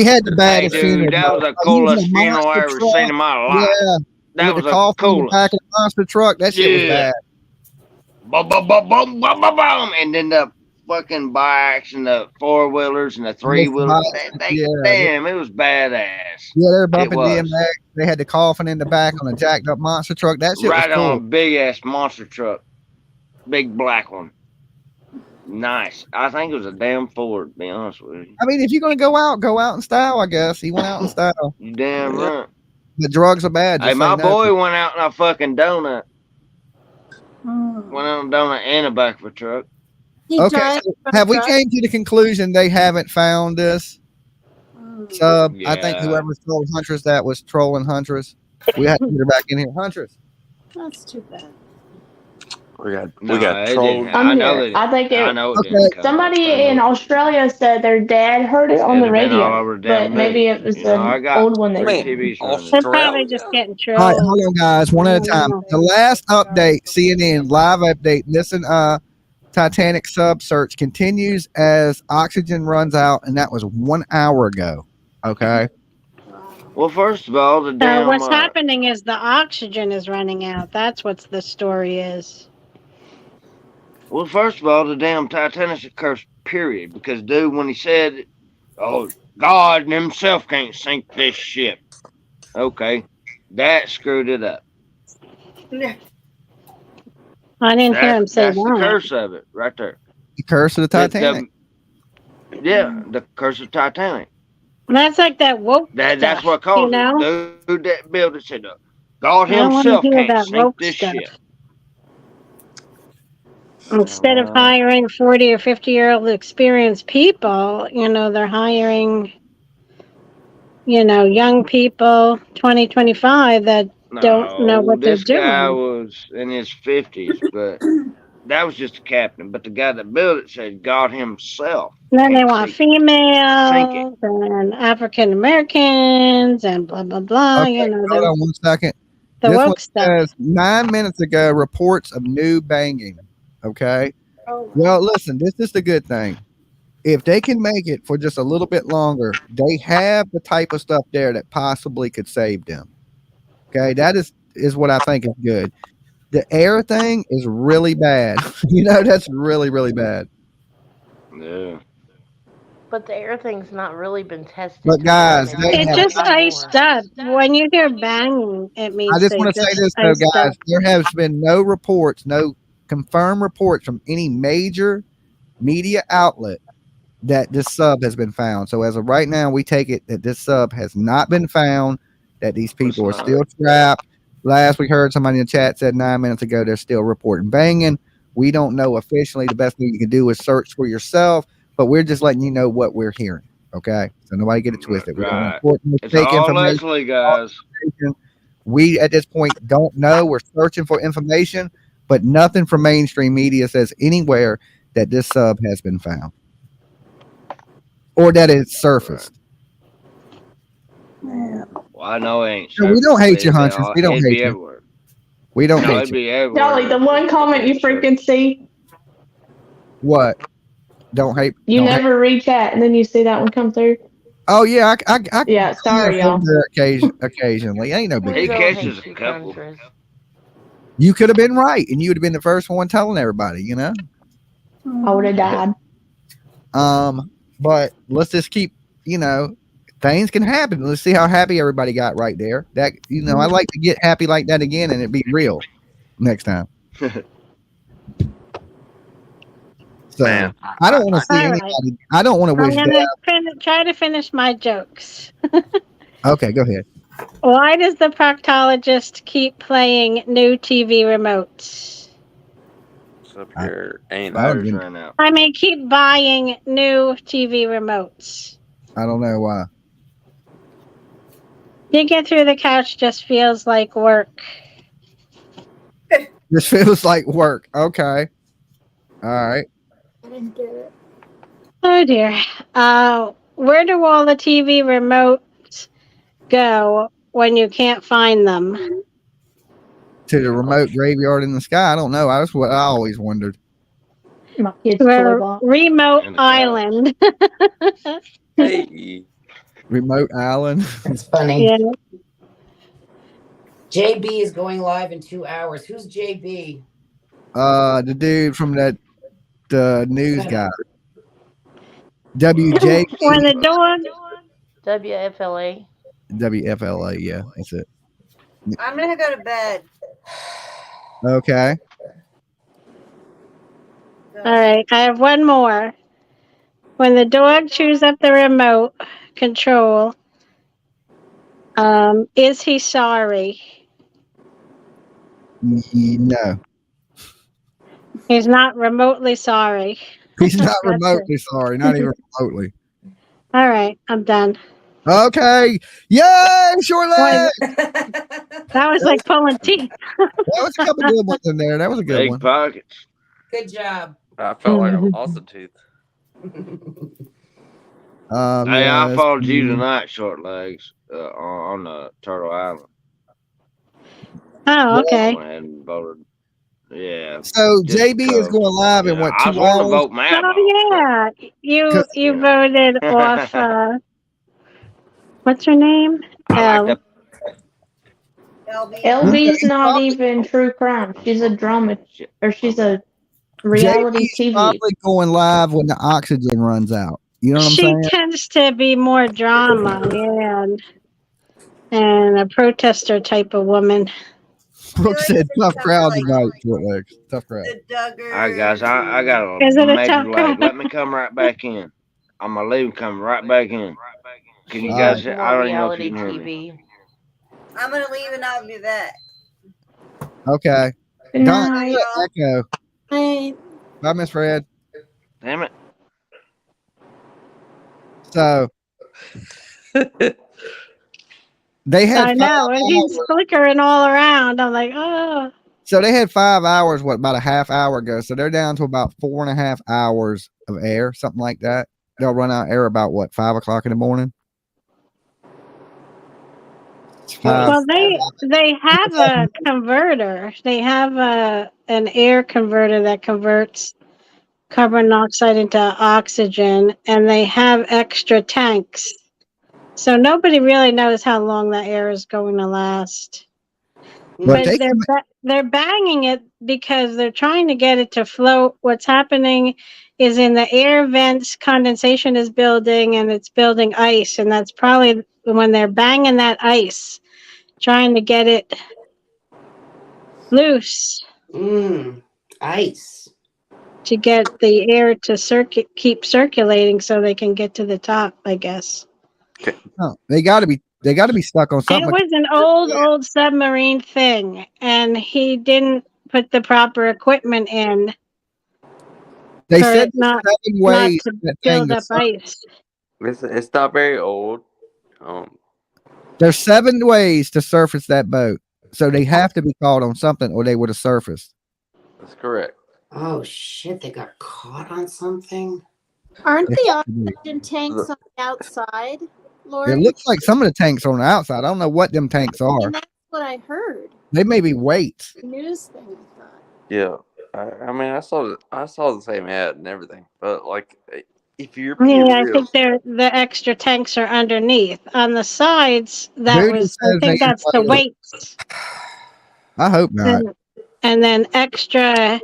had the baddest funeral. That was the coolest funeral I ever seen in my life. Yeah. That was the the coolest. Back in the monster truck. That shit was bad. Boom, boom, boom, boom, boom, boom, boom. And then the fucking bikes and the four-wheelers and the three-wheelers. Damn, it was badass. Yeah, they were bumping DMX. They had the coffin in the back on a jacked up monster truck. That shit right was cool. on a big-ass monster truck. Big black one. Nice. I think it was a damn Ford, to be honest with you. I mean, if you're going to go out in style, I guess. He went out in style. You damn right. The drugs are bad. Hey, my boy went out in a fucking donut. Went on a donut and a back of a truck. Okay, so have we came to the conclusion they haven't found this sub? I think whoever told Huntress that was trolling Huntress. We have to get her back in here. Huntress. That's too bad. We got trolled. I think somebody in Australia said their dad heard it on the radio, but maybe it was an old one. They're probably just getting trolled. All right, hold on, guys. One at a time. The last update, CNN live update. Listen, Titanic sub search continues as oxygen runs out, and that was 1 hour ago. Okay. Well, first of all, the damn. What's happening is the oxygen is running out. That's what the story is. Well, first of all, the damn Titanic's a curse, period. Because, dude, when he said, "Oh, God himself can't sink this ship," okay, that screwed it up. I didn't hear him say that's that. the curse of it, right there. The curse of the Titanic. The curse of Titanic. That's like that woke That's stuff, what caused you know? it. Dude, that builder said, "God I don't wanna himself hear can't that sink woke this stuff. ship." Instead of hiring 40 or 50-year-old experienced people, they're hiring, young people, 20, 25 that don't know what they're this guy doing. was in his 50s, but that was just a captain. But the guy that built it said God himself. And then they can't want sink females and African Americans and blah, blah, blah. Okay, hold on 1 second. The This woke one stuff. says 9 minutes ago, reports of new banging. Okay. Well, listen, this is the good thing. If they can make it for just a little bit longer, they have the type of stuff there that possibly could save them. Okay. That is what I think is good. The air thing is really bad. That's really, really bad. Yeah. But the air thing's not really been tested. But guys, It just iced up. When you hear banging, it means I just they want to say just this though, iced guys. up. There has been no reports, no confirmed reports from any major media outlet that this sub has been found. So as of right now, we take it that this sub has not been found, that these people are still trapped. Last we heard, somebody in the chat said 9 minutes ago they're still reporting banging. We don't know officially. The best thing you can do is search for yourself, but we're just letting you know what we're hearing. Okay, so nobody get it twisted. We don't Right. report It's fake all information. Leslie, guys. We at this point don't know. We're searching for information, but nothing from mainstream media says anywhere that this sub has been found or that it's surfaced. Well, I know it ain't. No, we don't hate you, Huntress. We don't hate you. Everywhere. We don't No, hate it'd you. be everywhere. Dolly, the one comment you freaking see, What? Don't hate. you don't never read chat, and then you see that one come through. Oh yeah, I Yeah, sorry, y'all. Occasionally, ain't no big He deal. catches a couple. You could have been right, and you would have been the first one telling everybody. I would have died. But let's just keep. Things can happen. Let's see how happy everybody got right there. That I like to get happy like that again, and it be real next time. So Man, I don't want to see All right. anybody. I don't want to I'm wish going death. to try to finish my jokes. Okay, go ahead. Why does the proctologist keep playing new TV remotes? up your ain't Batteries ran out. I mean, keep buying new TV remotes. I don't know why. Digging through the couch just feels like work. This feels like work. Okay. All right. I didn't get it. Oh dear. Where do all the TV remotes go when you can't find them? To the remote graveyard in the sky. I don't know. That's what I always wondered. My kids' Where toy box. Remote Island. Hey. Remote island. That's funny. Yeah. JB is going live in 2 hours. Who's JB? The dude from the news guy. WJ. When the dog. WFLA. WFLA. Yeah, that's it. I'm gonna go to bed. Okay. All right, I have one more. When the dog chews up the remote control, is he sorry? No. He's not remotely sorry. He's not That's remotely sorry. Not even remotely. All right, I'm done. Okay. Yay, short leg. That was like pulling teeth. That was a couple good ones in there. That was a good Big one. pockets. Good job. I felt like I lost a tooth. Hey, I yes, followed you tonight, short legs, on the Turtle Island. Oh, okay. I went ahead and voted. Yeah. So just JB is because. going live in Yeah, what, I 2 was wanting to hours? vote Matt off, Oh yeah, you 'Cause- you Yeah. voted off. What's her name? I like Elle. the LB's not even true crime. She's a drama, or she's a reality JB's TV. probably going live when the oxygen runs out. You know what I'm She saying? tends to be more drama, and a protester type of woman. Brooke said tough crowd tonight. Short legs. Tough crowd. All right, guys, I got Is a it a major tough lag. crowd? Let me come right back in. I'm gonna leave and come right back in. Can you She guys? needs I more don't even know if you reality can hear me. TV. I'm gonna leave and I'll be back. Okay. Good Don, night. Echo. Hey, Bye, Miss Fred. Damn it. So they had I 5 know, and he's hours. flickering all around. I'm like, oh. So they had 5 hours, what, about a half hour ago. So they're down to about 4.5 hours of air, something like that. They'll run out of air about what, 5 o'clock in the morning? Well, they have a converter. They have an air converter that converts carbon dioxide into oxygen, and they have extra tanks. So nobody really knows how long that air is going to last. But they're banging it because they're trying to get it to float. What's happening is in the air vents, condensation is building, and it's building ice, and that's probably when they're banging that ice, trying to get it loose. Ice. To get the air to keep circulating so they can get to the top, I guess. Oh, they got to be stuck on something. It was an old submarine thing, and he didn't put the proper equipment in. They for said it not ways to that build thing up to ice. It's not very old. There's 7 ways to surface that boat. So they have to be caught on something or they would have surfaced. That's correct. Oh shit! They got caught on something. aren't They the have to be. oxygen tanks on the outside, Lori? It looks like some of the tanks are on the outside. I don't know what them tanks are. And that's what I heard. They may be weights. News thing, I thought. Yeah, I mean, I saw the same ad and everything, but like, if you're Yeah, being I real, think the extra tanks are underneath. On the sides, I Booty says think that's the weights. I hope not. And then extra,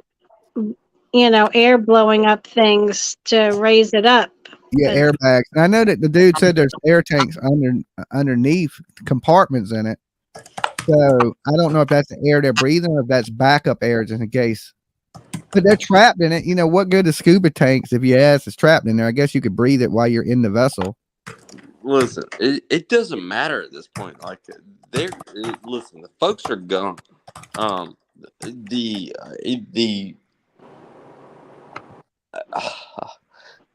air blowing up things to raise it up. Yeah, airbags. And I know that the dude said there's air tanks underneath compartments in it. So I don't know if that's the air they're breathing or if that's backup air just in case. But they're trapped in it. What good is scuba tanks if your ass is trapped in there? I guess you could breathe it while you're in the vessel. listen, it doesn't matter at this point. Like, listen, the folks are gone.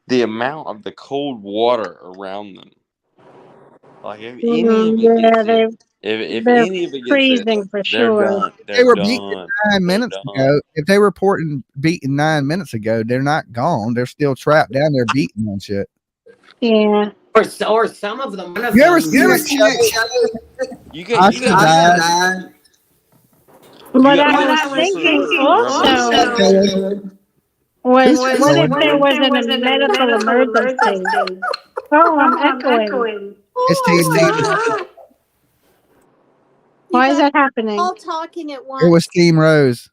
The amount of the cold water around them. Like, if any of it gets in, if any of it gets freezing in, for they're sure. done. They were beaten done. 9 minutes ago. If they were reporting beaten 9 minutes ago, they're not gone. They're still trapped down there beating on shit. Yeah. Or some of them. You ever seen that show? You got What I was thinking also was, what if there was a medical emergency? Oh, I'm echoing. It's Team Why is that happening? All talking at once. It was Team Rose.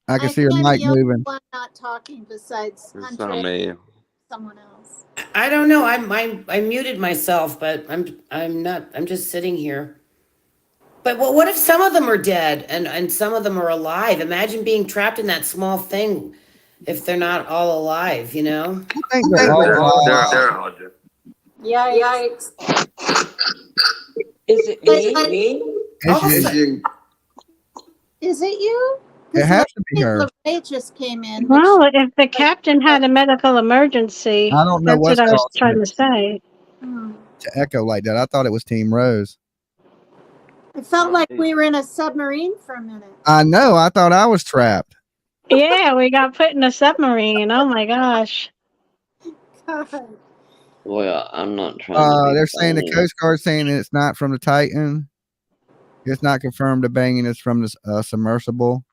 I can see her I'm mic the only moving. one not talking besides It's Andre, not me. someone else. I don't know. I muted myself, but I'm not. I'm just sitting here. But what if some of them are dead and some of them are alive? Imagine being trapped in that small thing if they're not all alive, I think they're all alive. Yikes. Is it me? Is it you? It has to be her. Lorraine just came in. Well, if the captain had a medical emergency, I don't know that's what's what I was causing trying it. to say. To echo like that. I thought it was Team Rose. It felt like we were in a submarine for a minute. I know. I thought I was trapped. Yeah, we got put in a submarine. Oh my gosh. God. Well, I'm not trying to. They're saying the Coast Guard saying it's not from the Titan. It's not confirmed the banging is from the submersible.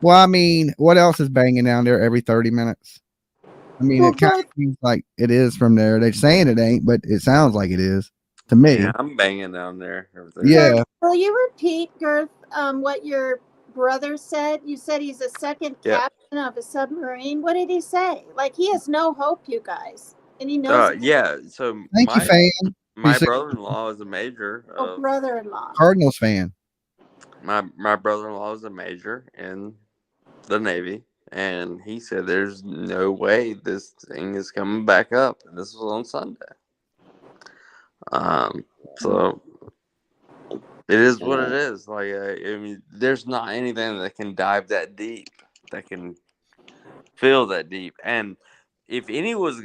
Well, I mean, what else is banging down there every 30 minutes? I mean, Well, it kind of seems like it is from there. They're saying it ain't, but it sounds like it is to me. Yeah, I'm banging down there. Yeah. Will you repeat, Girth, what your brother said? You said he's a second captain of a submarine. What did he say? Like, he has no hope, you guys. And he knows it. Yeah. So Thank you, fan. my brother-in-law is a major. Brother-in-law. Cardinals fan. My brother-in-law is a major in the Navy, and he said there's no way this thing is coming back up. And this was on Sunday. So it is what it is. Like, I mean, there's not anything that can dive that deep, that can feel that deep. And if anybody was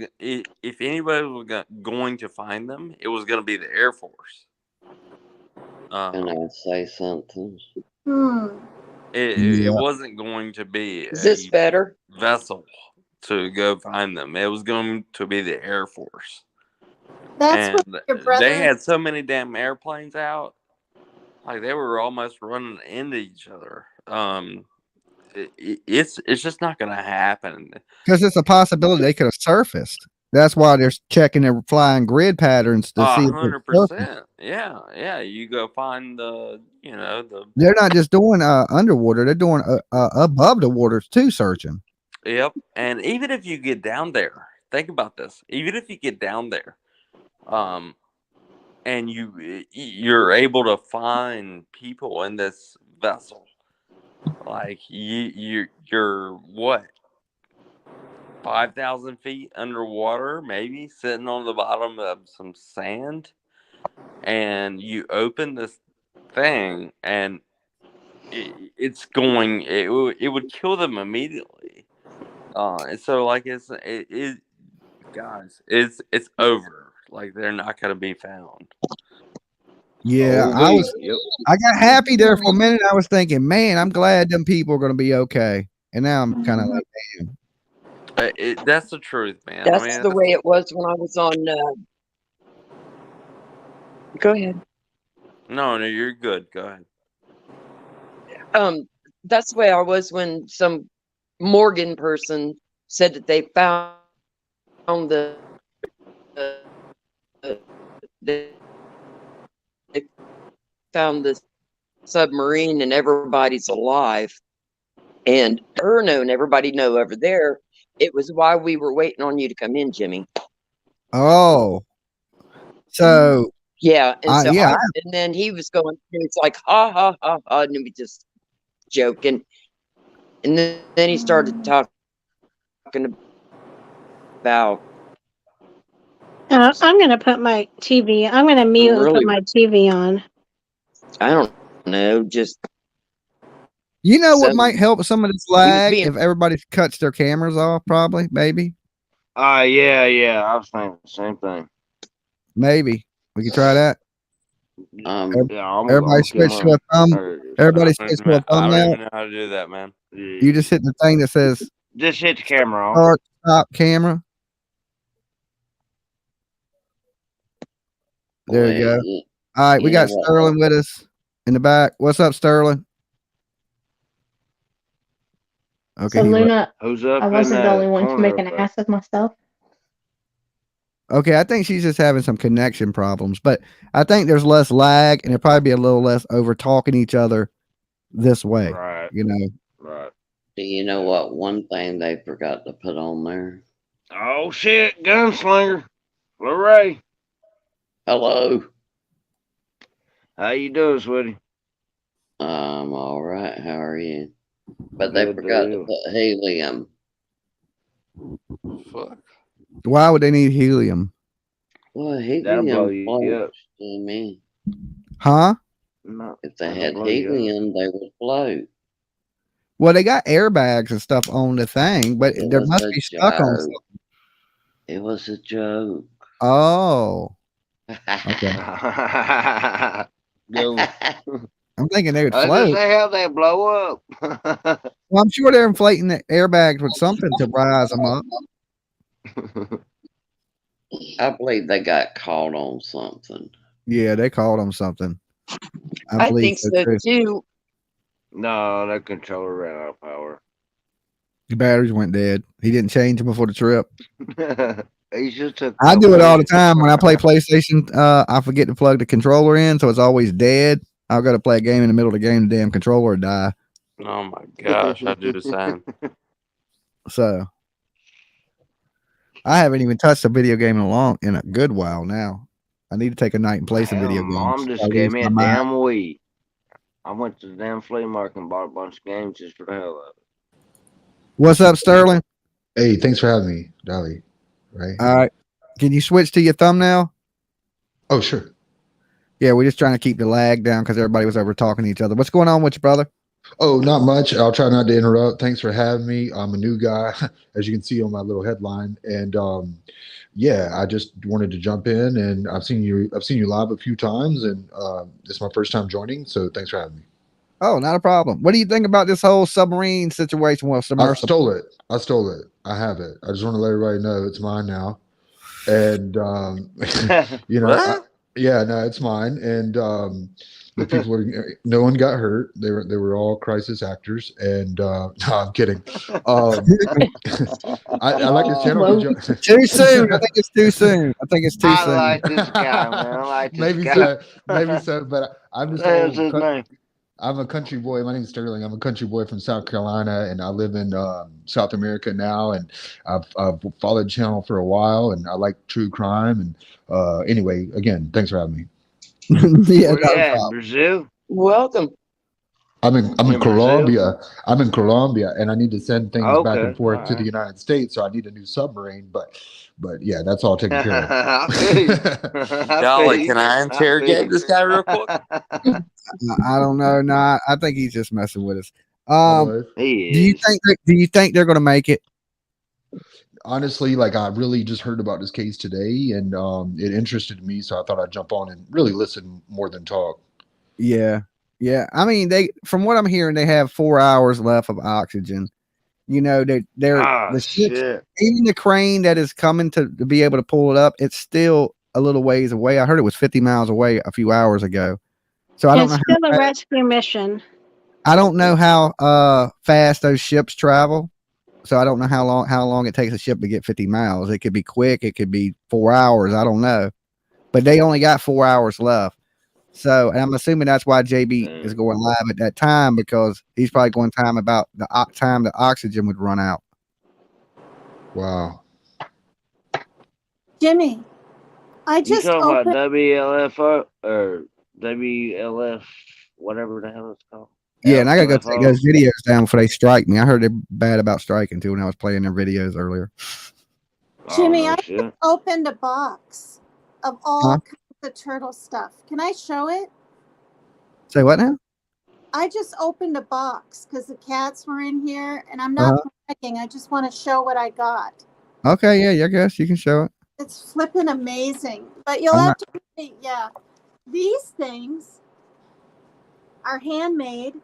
going to find them, it was going to be the Air Force. Can I say something? It wasn't going to be Is this better? Vessel to go find them. It was going to be the Air Force. That's and what your brother. They had so many damn airplanes out, like they were almost running into each other. It's just not going to happen because it's a possibility they could have surfaced. That's why they're checking their flying grid patterns to see. 100%. Yeah. You go find They're not just doing underwater; they're doing above the waters too, searching. Yep. And even if you get down there, think about this. Even if you get down there, and you're able to find people in this vessel, like you're what, 5,000 feet underwater, maybe sitting on the bottom of some sand, and you open this thing, and it would kill them immediately. And so like guys, it's over. Like, they're not going to be found. Yeah, I got happy there for a minute. I was thinking, man, I'm glad them people are going to be okay. And now I'm kind of like, damn. That's the truth, man. That's the way it was when I was on. Go ahead. No, you're good. Go ahead. That's the way I was when some Morgan person said that they found they found this submarine and everybody's alive. And Erno and everybody know over there, it was why we were waiting on you to come in, Jimmy. Oh. So. Yeah. And and then he was going, it's like, ha, ha, ha, ha. And we just joking. And then he started talking about. I'm going to put my TV. I'm going to mute and put my TV on. I don't know. Just. You know what might help some of this lag if everybody cuts their cameras off, probably, maybe. Yeah. I was thinking the same thing. Maybe we could try that. Everybody switch to a thumb. Everybody switch to a thumbnail. I don't even know how to do that, man. You just hit the thing that says. Just hit the camera off. Stop camera. There you go. All right, we got Sterling with us in the back. What's up, Sterling? Okay. So Luna, who's up? I wasn't the only one to make an ass of myself. Okay, I think she's just having some connection problems, but I think there's less lag and it'll probably be a little less over talking each other this way. Right. You know. Right. Do you know what one thing they forgot to put on there? Oh shit, Gunslinger. Hooray. Hello. How you doing, sweetie? I'm all right. How are you? But they forgot to put helium. Fuck. Why would they need helium? Well, That'll blow helium you up. floats to me. Huh? No, if they had helium, they would float. Well, they got airbags and stuff on the thing, but there must be stuck on something. It was a joke. Oh. Okay. I'm thinking they would float. Just how they blow up. Well, I'm sure they're inflating the airbags with something to rise them up. I believe they got caught on something. Yeah, they called them something. I think so too. No, that controller ran out of power. The batteries went dead. He didn't change them before the trip. He just took. I do it all the time when I play PlayStation. I forget to plug the controller in, so it's always dead. I'll go to play a game in the middle of the game, the damn controller will die. Oh my gosh, I do the same. So I haven't even touched a video game in a good while now. I need to take a night and play some video games. Mom just gave me a damn Wii. I went to the damn flea market and bought a bunch of games just for the hell of it. What's up, Sterling? Hey, thanks for having me, Dolly. Right. All right. Can you switch to your thumbnail? Oh, sure. Yeah, we're just trying to keep the lag down because everybody was over talking to each other. What's going on with you, brother? Oh, not much. I'll try not to interrupt. Thanks for having me. I'm a new guy, as you can see on my little headline. And yeah, I just wanted to jump in, and I've seen you live a few times, and this is my first time joining. So thanks for having me. Oh, not a problem. What do you think about this whole submarine situation with Submersible? I stole it. I have it. I just want to let everybody know it's mine now. And you know, yeah, no, it's mine. And the people were, no one got hurt. They were all crisis actors. And no, I'm kidding. I like this channel. Too soon. I think it's too soon. I think it's too soon. I like this guy, man. I like this maybe guy. Maybe so. But I'm just That's his name. I'm a country boy. My name's Sterling. I'm a country boy from South Carolina, and I live in South America now. And I've followed the channel for a while, and I like true crime. And anyway, again, thanks for having me. Yeah, Brazil. Welcome. I'm in Brazil? Colombia. I'm in Colombia, and I need to send things back and forth all to the right. United States. So I need a new submarine. But yeah, that's all taken care of. Dolly, can I interrogate this guy real quick? I don't know. Nah, I think he's just messing with us. He Do you think they're going to make it? Honestly, like I really just heard about this case today, and it interested me, so I thought I'd jump on and really listen more than talk. Yeah. I mean, from what I'm hearing, they have 4 hours left of oxygen. You know, they're the ship, even the crane that is coming to be able to pull it up, it's still a little ways away. I heard it was 50 miles away a few hours ago. So I don't know. It's still a rescue mission. I don't know how fast those ships travel. So I don't know how long it takes a ship to get 50 miles. It could be quick. It could be 4 hours. I don't know. But they only got 4 hours left. So, and I'm assuming that's why JB is going live at that time, because he's probably going time about the time the oxygen would run out. Wow. Jimmy, I just you talking opened. about WLF or WLF, whatever the hell it's called? Yeah, and I gotta go take those videos down before they strike me. I heard they're bad about striking too when I was playing their videos earlier. Jimmy, I just opened a box of all kinds of turtle stuff. Can I show it? Say what now? I just opened a box because the cats were in here, and I'm not bragging. I just want to show what I got. Okay, yeah, I guess you can show it. It's flipping amazing, but you'll have to see. Yeah, these things are handmade.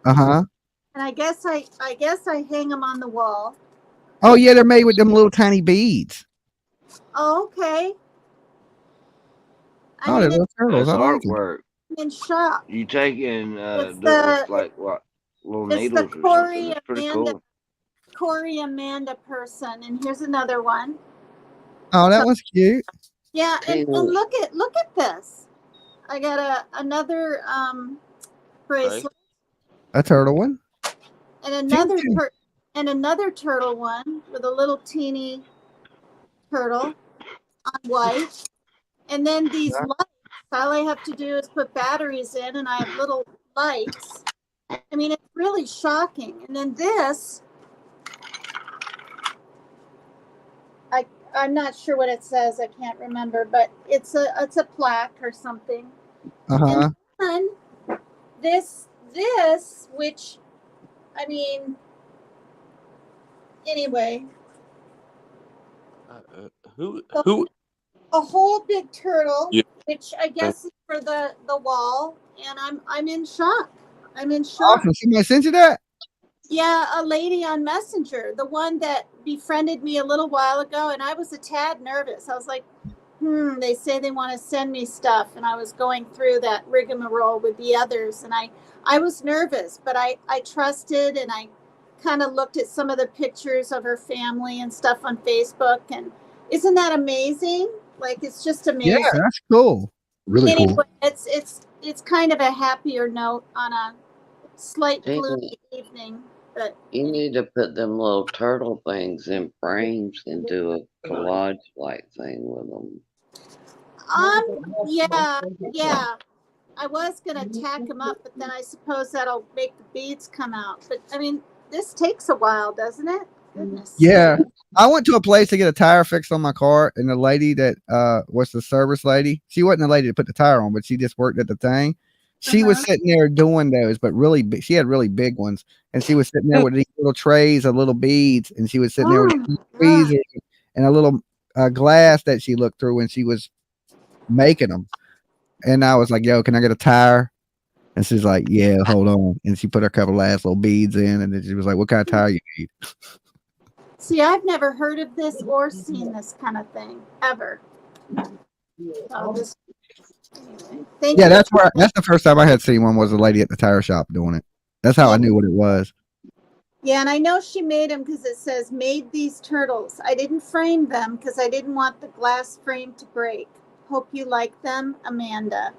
And I guess I hang them on the wall. Oh yeah, they're made with them little tiny beads. Oh, okay. They're little turtles. That's I like artwork. I'm in shock. You take and It's like what little It's needles the or Corey something. It's pretty Amanda, cool. Corey Amanda person, and here's another one. Oh, that one's cute. Yeah, and look at this. I got another bracelet. A turtle one. And another turtle one with a little teeny turtle on white. And then these lights, all I have to do is put batteries in, and I have little lights. I mean, it's really shocking. And then this, I'm not sure what it says. I can't remember, but it's a plaque or something. And then this, which, I mean, anyway. Who? A whole big turtle, which I guess is for the wall, and I'm in shock. I'm in shock. Awesome. Somebody sent you that? Yeah, a lady on Messenger, the one that befriended me a little while ago, and I was a tad nervous. I was like, they say they want to send me stuff, and I was going through that rigmarole with the others, and I was nervous, but I trusted, and I kind of looked at some of the pictures of her family and stuff on Facebook, and isn't that amazing? Like, it's just amazing. Yeah, that's cool. Really anyway, cool. It's kind of a happier note on a slight gloomy evening, but You need to put them little turtle things in frames and do a collage-like thing with them. yeah. I was gonna tack them up, but then I suppose that'll make the beads come out. But I mean, this takes a while, doesn't it? Goodness. Yeah. I went to a place to get a tire fixed on my car, and the lady that was the service lady, she wasn't the lady to put the tire on, but she just worked at the thing. She was sitting there doing those, but really big. She had really big ones, and she was sitting there with these little trays of little beads, and she was sitting there with tweezers and a little glass that she looked through when she was making them. And I was like, "Yo, can I get a tire?" And she's like, "Yeah, hold on." And she put a couple last little beads in, and then she was like, "What kind of tire you need?" See, I've never heard of this or seen this kind of thing ever. So anyway, thank you. That's the first time I had seen one was a lady at the tire shop doing it. That's how I knew what it was. Yeah, and I know she made them because it says made these turtles. I didn't frame them because I didn't want the glass frame to break. Hope you like them, Amanda.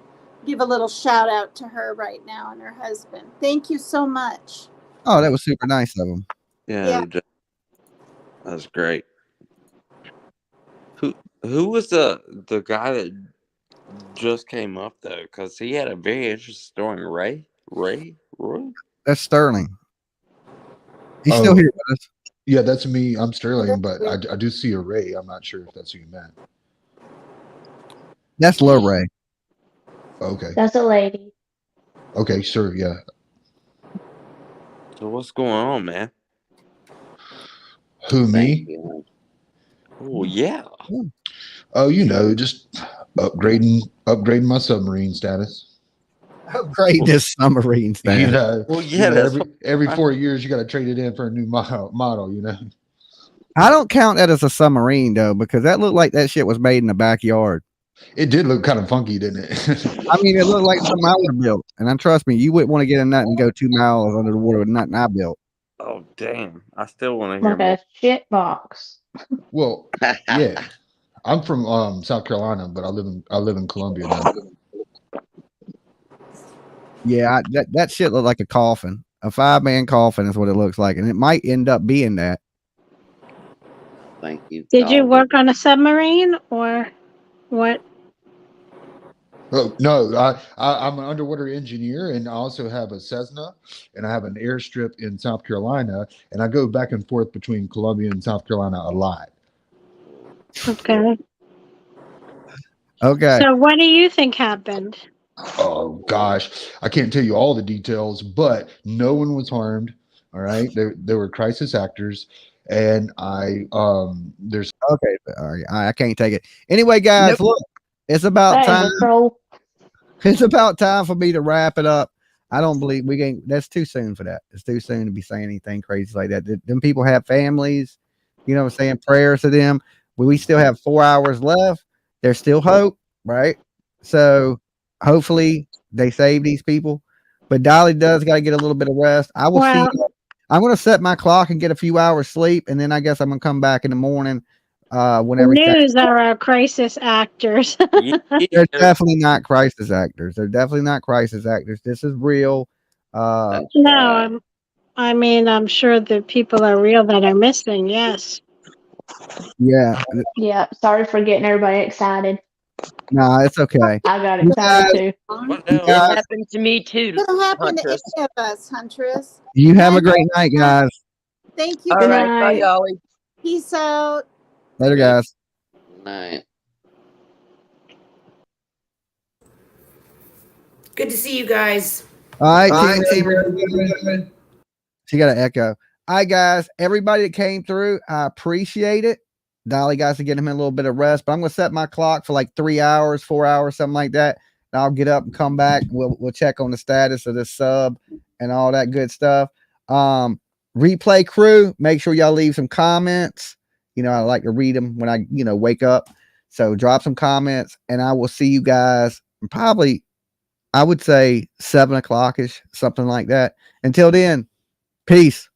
Give a little shout out to her right now and her husband. Thank you so much. Oh, that was super nice of them. Yeah. That's great. Who was the guy that just came up though? Because he had a very interesting story. Roy? That's Sterling. He's still here with us. Yeah, that's me. I'm Sterling, but I do see a Ray. I'm not sure if that's who you meant. That's Lil Ray. Okay. That's a lady. Okay, sure, yeah. So what's going on, man? Who, me? Oh yeah. Oh, just upgrading my submarine status. Upgrade this submarine status. Every 4 years you got to trade it in for a new model. I don't count that as a submarine though, because that looked like that shit was made in the backyard. It did look kind of funky, didn't it? I mean, it looked like something I would have built. And trust me, you wouldn't want to get in that and go 2 miles under the water with nothing I built. Oh damn! I still want to hear Like a shit box. Well, yeah. I'm from South Carolina, but I live in Columbia now. Yeah, that shit looked like a coffin. A 5-man coffin is what it looks like, and it might end up being that. Thank you. Did you work on a submarine or what? Oh, no, I'm an underwater engineer, and I also have a Cessna, and I have an airstrip in South Carolina, and I go back and forth between Columbia and South Carolina a lot. Okay. Okay. So what do you think happened? Oh gosh, I can't tell you all the details, but no one was harmed. All right, there were crisis actors, and there's okay. All right, I can't take it anyway, guys. Look, it's about time. It's about time for me to wrap it up. I don't believe we can. That's too soon for that. It's too soon to be saying anything crazy like that. Them people have families. You know what I'm saying? Prayers to them. We still have 4 hours left. There's still hope, right? So hopefully they save these people. But Dolly does got to get a little bit of rest. I will see. I'm going to set my clock and get a few hours sleep, and then I guess I'm going to come back in the morning. Whenever news are crisis actors. They're definitely not crisis actors. They're definitely not crisis actors. This is real. No, I'm sure the people are real that are missing. Yes. Yeah. Yeah. Sorry for getting everybody excited. No, it's okay. I got excited too. It happened to me too. What happened to any of us, Huntress? You have a great night, guys. Thank you. All right, bye, Dolly. Peace out. Later, guys. Night. Good to see you guys. All right, team. She got an echo. All right, guys. Everybody that came through, I appreciate it. Dolly got to get him a little bit of rest, but I'm going to set my clock for like 3 hours, 4 hours, something like that. And I'll get up and come back. We'll check on the status of the sub and all that good stuff. Replay crew, make sure y'all leave some comments. I like to read them when I, wake up. So drop some comments, and I will see you guys probably, I would say 7 o'clock ish, something like that. Until then, peace.